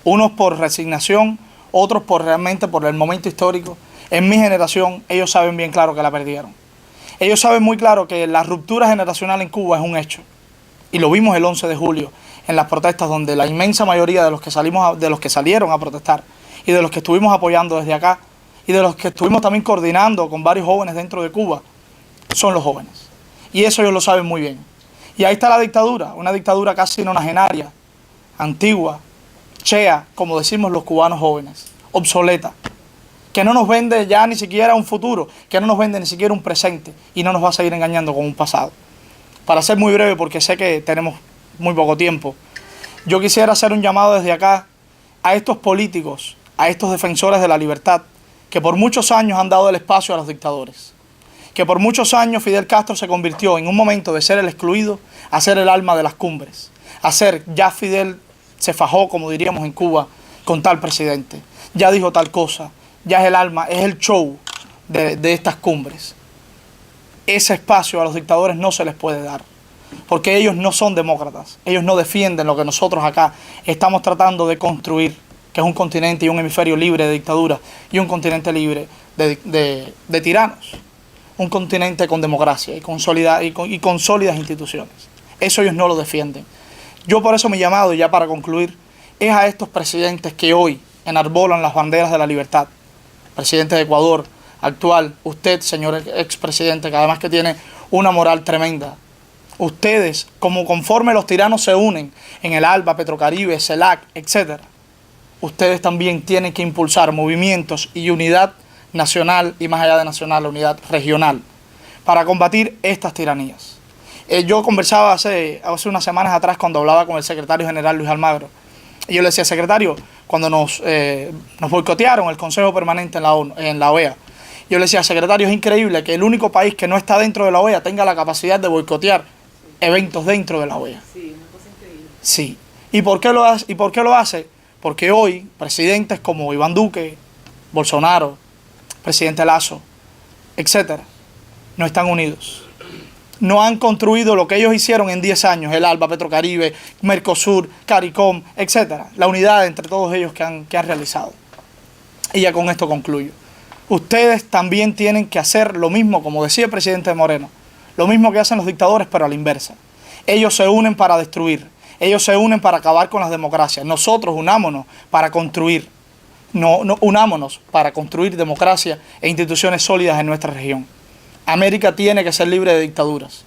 unos por resignación, otros realmente por el momento histórico, en mi generación ellos saben bien claro que la perdieron. Ellos saben muy claro que la ruptura generacional en Cuba es un hecho. Y lo vimos el 11 de julio en las protestas, donde la inmensa mayoría de los que salieron a protestar y de los que estuvimos apoyando desde acá y de los que estuvimos también coordinando con varios jóvenes dentro de Cuba, son los jóvenes. Y eso ellos lo saben muy bien. Y ahí está la dictadura, una dictadura casi nonagenaria, antigua, chea, como decimos los cubanos jóvenes, obsoleta, que no nos vende ya ni siquiera un futuro, que no nos vende ni siquiera un presente y no nos va a seguir engañando con un pasado. Para ser muy breve, porque sé que tenemos muy poco tiempo, yo quisiera hacer un llamado desde acá a estos políticos, a estos defensores de la libertad, que por muchos años han dado el espacio a los dictadores, que por muchos años Fidel Castro se convirtió en un momento de ser el excluido a ser el alma de las cumbres, ya Fidel se fajó, como diríamos en Cuba, con tal presidente, ya dijo tal cosa, ya es el alma, es el show de estas cumbres. Ese espacio a los dictadores no se les puede dar, porque ellos no son demócratas, ellos no defienden lo que nosotros acá estamos tratando de construir, que es un continente y un hemisferio libre de dictadura y un continente libre de tiranos, un continente con democracia y con sólidas instituciones. Eso ellos no lo defienden. Yo por eso mi llamado, y ya para concluir, es a estos presidentes que hoy enarbolan las banderas de la libertad. Presidente de Ecuador actual, usted, señor expresidente, que además que tiene una moral tremenda. Ustedes, como conforme los tiranos se unen en el ALBA, Petrocaribe, CELAC, etc., ustedes también tienen que impulsar movimientos y unidad nacional y más allá de nacional, la unidad regional, para combatir estas tiranías. Yo conversaba hace unas semanas atrás cuando hablaba con el secretario general Luis Almagro, y yo le decía, secretario, cuando nos boicotearon el Consejo Permanente en la OEA, yo le decía, secretario, es increíble que el único país que no está dentro de la OEA tenga la capacidad de boicotear eventos dentro de la OEA. Sí, una cosa increíble. Sí. ¿Y por qué lo hace? Porque hoy presidentes como Iván Duque, Bolsonaro, presidente Lasso, etcétera, no están unidos. No han construido lo que ellos hicieron en 10 años, el ALBA, Petrocaribe, Mercosur, CARICOM, etcétera. La unidad entre todos ellos que han realizado. Y ya con esto concluyo. Ustedes también tienen que hacer lo mismo, como decía el presidente Moreno, lo mismo que hacen los dictadores, pero a la inversa. Ellos se unen para destruir, ellos se unen para acabar con las democracias. Nosotros unámonos para construir, unámonos para construir democracia e instituciones sólidas en nuestra región. América tiene que ser libre de dictaduras,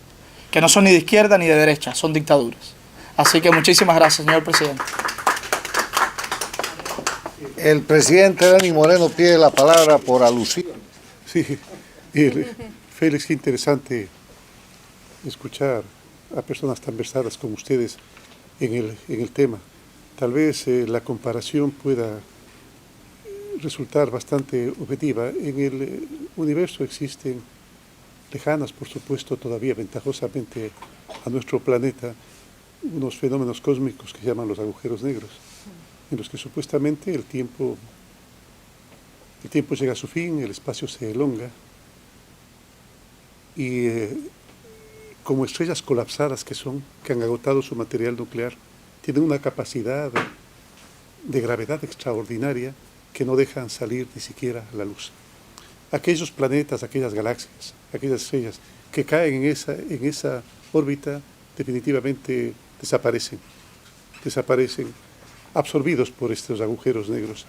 que no son ni de izquierda ni de derecha, son dictaduras. Así que muchísimas gracias, señor presidente. El presidente Lenín Moreno pide la palabra por alusión. Sí, Félix, qué interesante escuchar a personas tan versadas como ustedes en el tema. Tal vez la comparación pueda resultar bastante objetiva. En el universo existen lejanas, por supuesto, todavía ventajosamente a nuestro planeta, unos fenómenos cósmicos que se llaman los agujeros negros, en los que supuestamente el tiempo llega a su fin, el espacio se elonga, y como estrellas colapsadas que han agotado su material nuclear, tienen una capacidad de gravedad extraordinaria que no dejan salir ni siquiera la luz. Aquellos planetas, aquellas galaxias, aquellas estrellas que caen en esa órbita definitivamente desaparecen absorbidos por estos agujeros negros.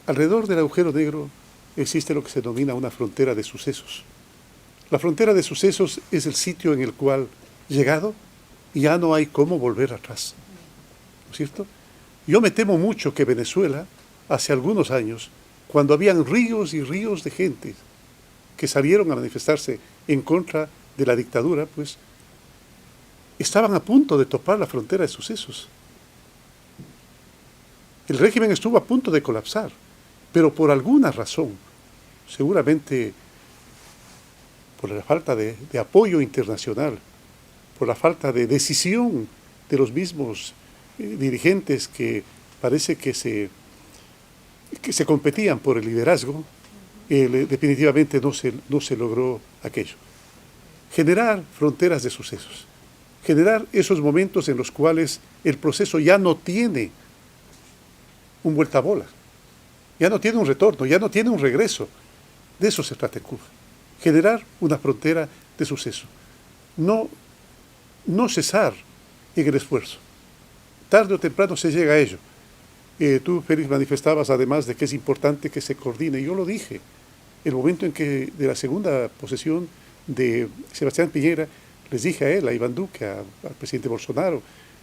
Alrededor del agujero negro existe lo que se denomina una frontera de sucesos. La frontera de sucesos es el sitio en el cual, llegado, ya no hay cómo volver atrás, ¿no es cierto? Yo me temo mucho que Venezuela, hace algunos años, cuando habían ríos y ríos de gente que salieron a manifestarse en contra de la dictadura, pues estaban a punto de topar la frontera de sucesos. El régimen estuvo a punto de colapsar, pero por alguna razón, seguramente por la falta de apoyo internacional, por la falta de decisión de los mismos dirigentes que parece que se competían por el liderazgo, definitivamente no se logró aquello. Generar fronteras de sucesos, generar esos momentos en los cuales el proceso ya no tiene un vueltabola, ya no tiene un retorno, ya no tiene un regreso. De eso se trata en Cuba. Generar una frontera de suceso. No cesar en el esfuerzo. Tarde o temprano se llega a ello. Tú, Félix, manifestabas además de que es importante que se coordine. Yo lo dije. El momento en que de la segunda posesión de Sebastián Piñera, les dije a él, a Iván Duque, al presidente Bolsonaro,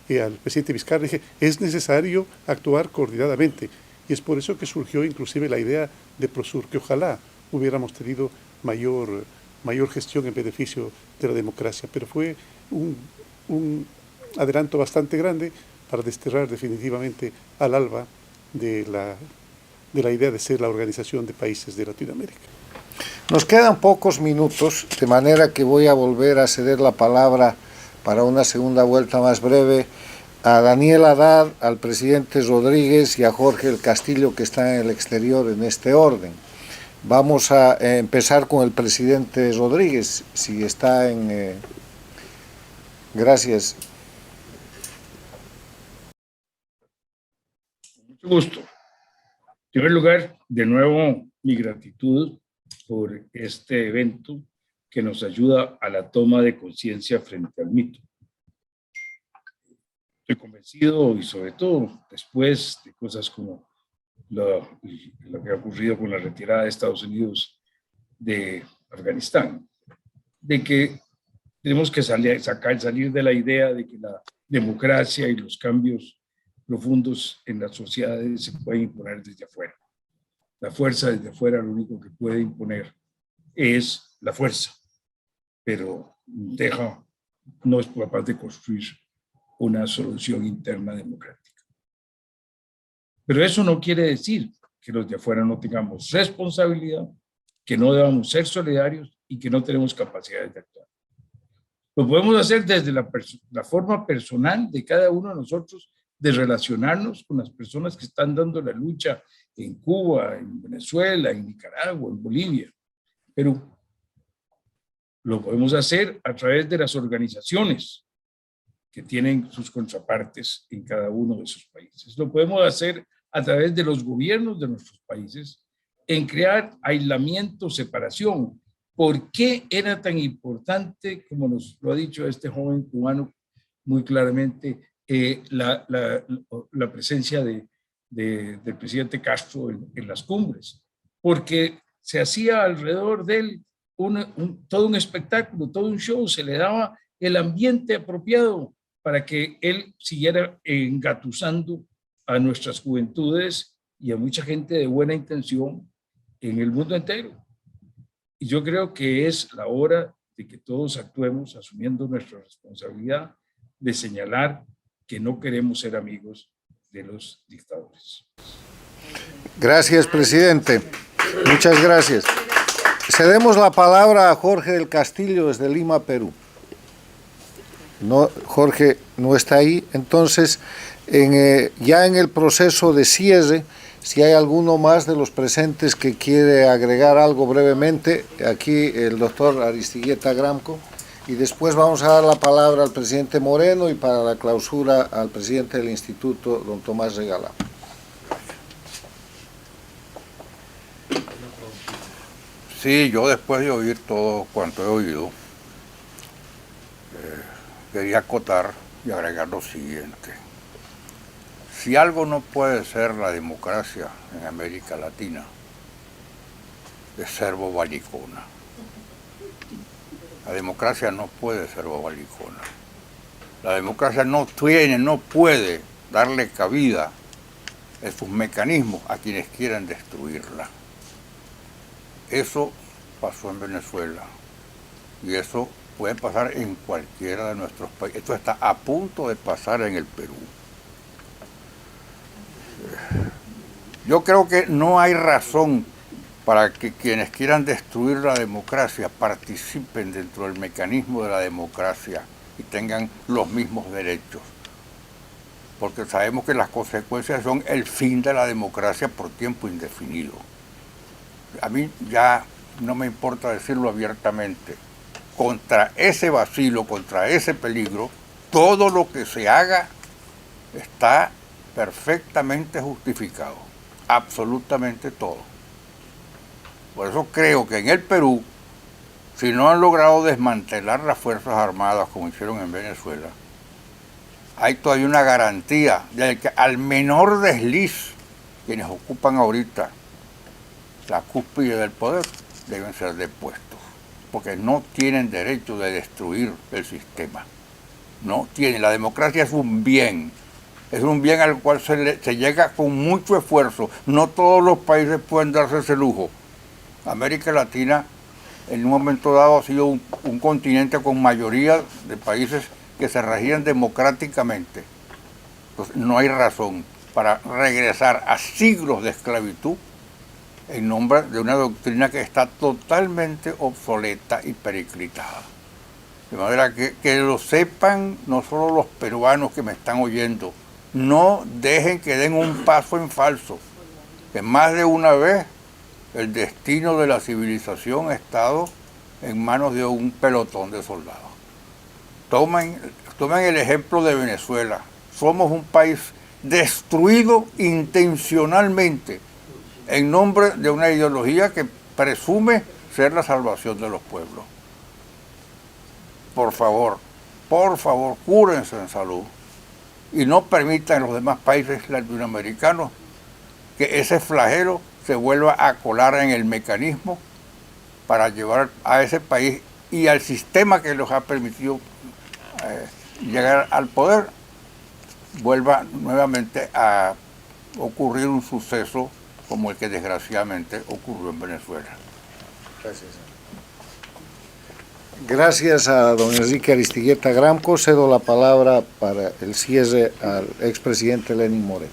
al presidente Vizcarra, dije, es necesario actuar coordinadamente. Y es por eso que surgió inclusive la idea de Prosur, que ojalá hubiéramos tenido mayor gestión en beneficio de la democracia. Pero fue un adelanto bastante grande para desterrar definitivamente al ALBA de la idea de ser la Organización de Países de Latinoamérica. Nos quedan pocos minutos, de manera que voy a volver a ceder la palabra para una segunda vuelta más breve a Daniel Haddad, al presidente Rodríguez y a Jorge del Castillo, que están en el exterior en este orden. Vamos a empezar con el presidente Rodríguez, si está en... Gracias. Mucho gusto. En primer lugar, de nuevo, mi gratitud por este evento que nos ayuda a la toma de conciencia frente al mito. Estoy convencido, y sobre todo después de cosas como lo que ha ocurrido con la retirada de Estados Unidos de Afganistán, de que tenemos que salir de la idea de que la democracia y los cambios profundos en las sociedades se pueden imponer desde afuera. La fuerza desde afuera lo único que puede imponer es la fuerza, pero no es capaz de construir una solución interna democrática. Pero eso no quiere decir que los de afuera no tengamos responsabilidad, que no debamos ser solidarios y que no tenemos capacidades de actuar. Lo podemos hacer desde la forma personal de cada uno de nosotros de relacionarnos con las personas que están dando la lucha en Cuba, en Venezuela, en Nicaragua, en Bolivia, Perú. Lo podemos hacer a través de las organizaciones que tienen sus contrapartes en cada uno de esos países. Lo podemos hacer a través de los gobiernos de nuestros países en crear aislamiento, separación. ¿Por qué era tan importante, como nos lo ha dicho este joven cubano muy claramente, la presencia del presidente Castro en las cumbres? Porque se hacía alrededor de él todo un espectáculo, todo un show, se le daba el ambiente apropiado para que él siguiera engatusando a nuestras juventudes y a mucha gente de buena intención en el mundo entero. Y yo creo que es la hora de que todos actuemos asumiendo nuestra responsabilidad de señalar que no queremos ser amigos de los dictadores. Gracias, presidente. Muchas gracias. Cedemos la palabra a Jorge del Castillo desde Lima, Perú. No, Jorge no está ahí. Entonces, ya en el proceso de cierre, si hay alguno más de los presentes que quiere agregar algo brevemente, aquí el doctor Aristigueta Gramco, y después vamos a dar la palabra al presidente Moreno y para la clausura al presidente del instituto, don Tomás Regalado. Sí, yo después de oír todo cuanto he oído, quería acotar y agregar lo siguiente. Si algo no puede ser la democracia en América Latina, es ser bobalicona. La democracia no puede ser bobalicona. La democracia no puede darle cabida en sus mecanismos a quienes quieran destruirla. Eso pasó en Venezuela y eso puede pasar en cualquiera de nuestros países. Esto está a punto de pasar en el Perú. Yo creo que no hay razón para que quienes quieran destruir la democracia participen dentro del mecanismo de la democracia y tengan los mismos derechos. Porque sabemos que las consecuencias son el fin de la democracia por tiempo indefinido. A mí ya no me importa decirlo abiertamente. Contra ese vacilo, contra ese peligro, todo lo que se haga está perfectamente justificado. Absolutamente todo. Por eso creo que en el Perú, si no han logrado desmantelar las Fuerzas Armadas como hicieron en Venezuela, hay todavía una garantía de que al menor desliz, quienes ocupan ahorita la cúspide del poder deben ser depuestos, porque no tienen derecho de destruir el sistema. No tienen. La democracia es un bien al cual se llega con mucho esfuerzo. No todos los países pueden darse ese lujo. América Latina en un momento dado ha sido un continente con mayoría de países que se regían democráticamente. Entonces no hay razón para regresar a siglos de esclavitud en nombre de una doctrina que está totalmente obsoleta y periclitada. De manera que lo sepan no solo los peruanos que me están oyendo, no dejen que den un paso en falso, que más de una vez el destino de la civilización ha estado en manos de un pelotón de soldados. Tomen el ejemplo de Venezuela. Somos un país destruido intencionalmente en nombre de una ideología que presume ser la salvación de los pueblos. Por favor, cúrense en salud y no permitan en los demás países latinoamericanos que ese flagelo se vuelva a colar en el mecanismo para llevar a ese país y al sistema que los ha permitido llegar al poder, vuelva nuevamente a ocurrir un suceso como el que desgraciadamente ocurrió en Venezuela. Gracias. Gracias a don Enrique Aristigueta Gramco. Cedo la palabra para el cierre al expresidente Lenín Moreno.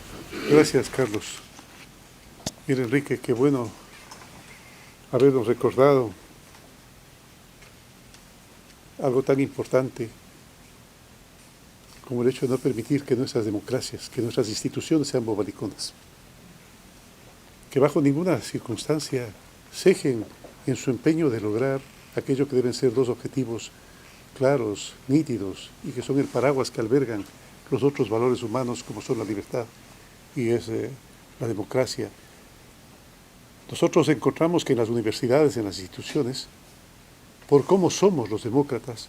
Gracias, Carlos. Mira, Enrique, qué bueno habernos recordado algo tan importante como el hecho de no permitir que nuestras democracias, que nuestras instituciones sean bobaliconas, que bajo ninguna circunstancia cejen en su empeño de lograr aquello que deben ser dos objetivos claros, nítidos, y que son el paraguas que albergan los otros valores humanos como son la libertad y es la democracia. Nosotros encontramos que en las universidades, en las instituciones, por cómo somos los demócratas,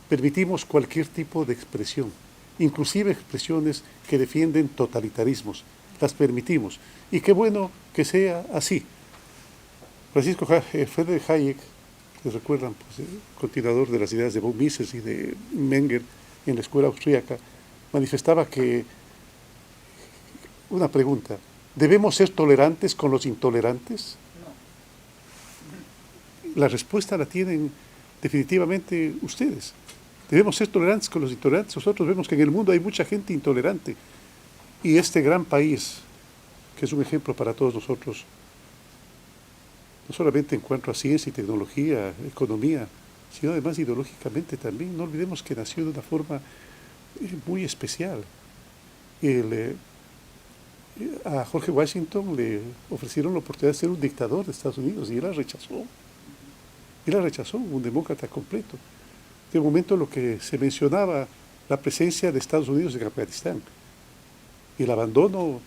permitimos cualquier tipo de expresión, inclusive expresiones que defienden totalitarismos, las permitimos. Y qué bueno que sea así. Francisco Friedrich Hayek, ¿les recuerdan? Pues, continuador de las ideas de von Mises y de Menger en la escuela austríaca, manifestaba que, una pregunta, ¿debemos ser tolerantes con los intolerantes? No. La respuesta la tienen definitivamente ustedes. Debemos ser tolerantes con los intolerantes. Nosotros vemos que en el mundo hay mucha gente intolerante. Y este gran país, que es un ejemplo para todos nosotros, no solamente en cuanto a ciencia y tecnología, economía, sino además ideológicamente también. No olvidemos que nació de una forma muy especial. A George Washington le ofrecieron la oportunidad de ser un dictador de Estados Unidos y él la rechazó. Él la rechazó, un demócrata completo. De momento lo que se mencionaba, la presencia de Estados Unidos en Afganistán, el abandono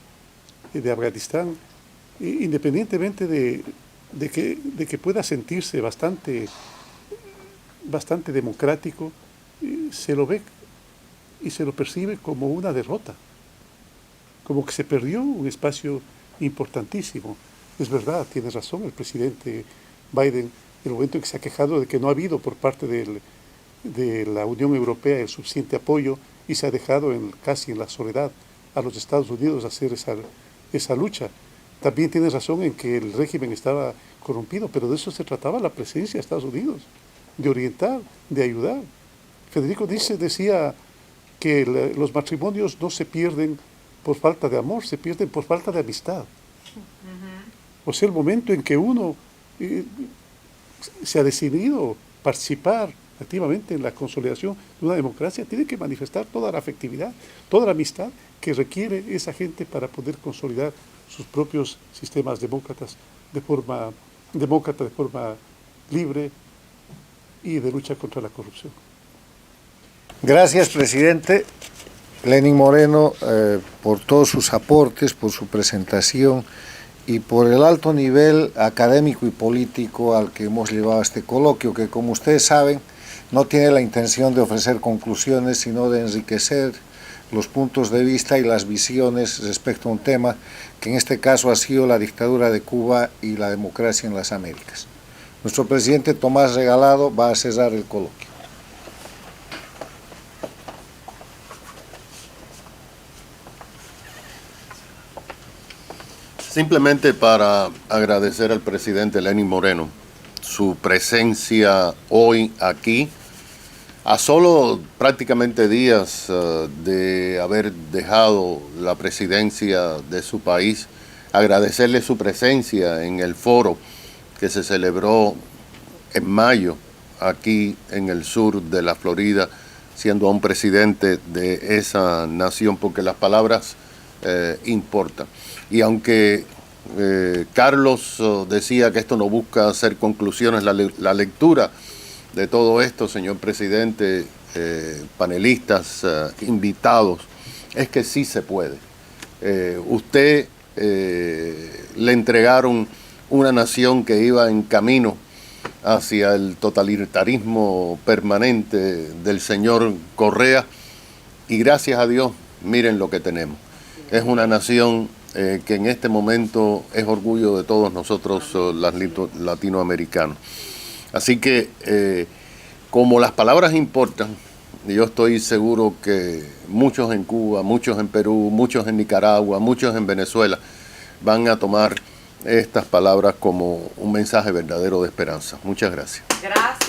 de Afganistán, independientemente de que pueda sentirse bastante democrático, se lo ve y se lo percibe como una derrota, como que se perdió un espacio importantísimo. Es verdad, tiene razón el presidente Biden, en el momento en que se ha quejado de que no ha habido por parte de la Unión Europea el suficiente apoyo y se ha dejado casi en la soledad a los Estados Unidos hacer esa lucha. También tiene razón en que el régimen estaba corrompido, pero de eso se trataba la presencia de Estados Unidos, de orientar, de ayudar. Federico Nietzsche decía que los matrimonios no se pierden por falta de amor, se pierden por falta de amistad. O sea, el momento en que uno se ha decidido participar activamente en la consolidación de una democracia, tiene que manifestar toda la afectividad, toda la amistad que requiere esa gente para poder consolidar sus propios sistemas demócratas de forma libre y de lucha contra la corrupción. Gracias, presidente Lenín Moreno, por todos sus aportes, por su presentación y por el alto nivel académico y político al que hemos llevado este coloquio, que como ustedes saben, no tiene la intención de ofrecer conclusiones, sino de enriquecer los puntos de vista y las visiones respecto a un tema que en este caso ha sido la dictadura de Cuba y la democracia en las Américas. Nuestro presidente Tomás Regalado va a cerrar el coloquio. Simplemente para agradecer al presidente Lenín Moreno su presencia hoy aquí, a solo prácticamente días de haber dejado la presidencia de su país, agradecerle su presencia en el foro que se celebró en mayo aquí en el sur de la Florida, siendo un presidente de esa nación, porque las palabras importan. Y aunque Carlos decía que esto no busca hacer conclusiones, la lectura de todo esto, señor presidente, panelistas, invitados, es que sí se puede. Usted le entregaron una nación que iba en camino hacia el totalitarismo permanente del señor Correa y gracias a Dios, miren lo que tenemos. Es una nación que en este momento es orgullo de todos nosotros los latinoamericanos. Así que, como las palabras importan, yo estoy seguro que muchos en Cuba, muchos en Perú, muchos en Nicaragua, muchos en Venezuela van a tomar estas palabras como un mensaje verdadero de esperanza. Muchas gracias. Gracias.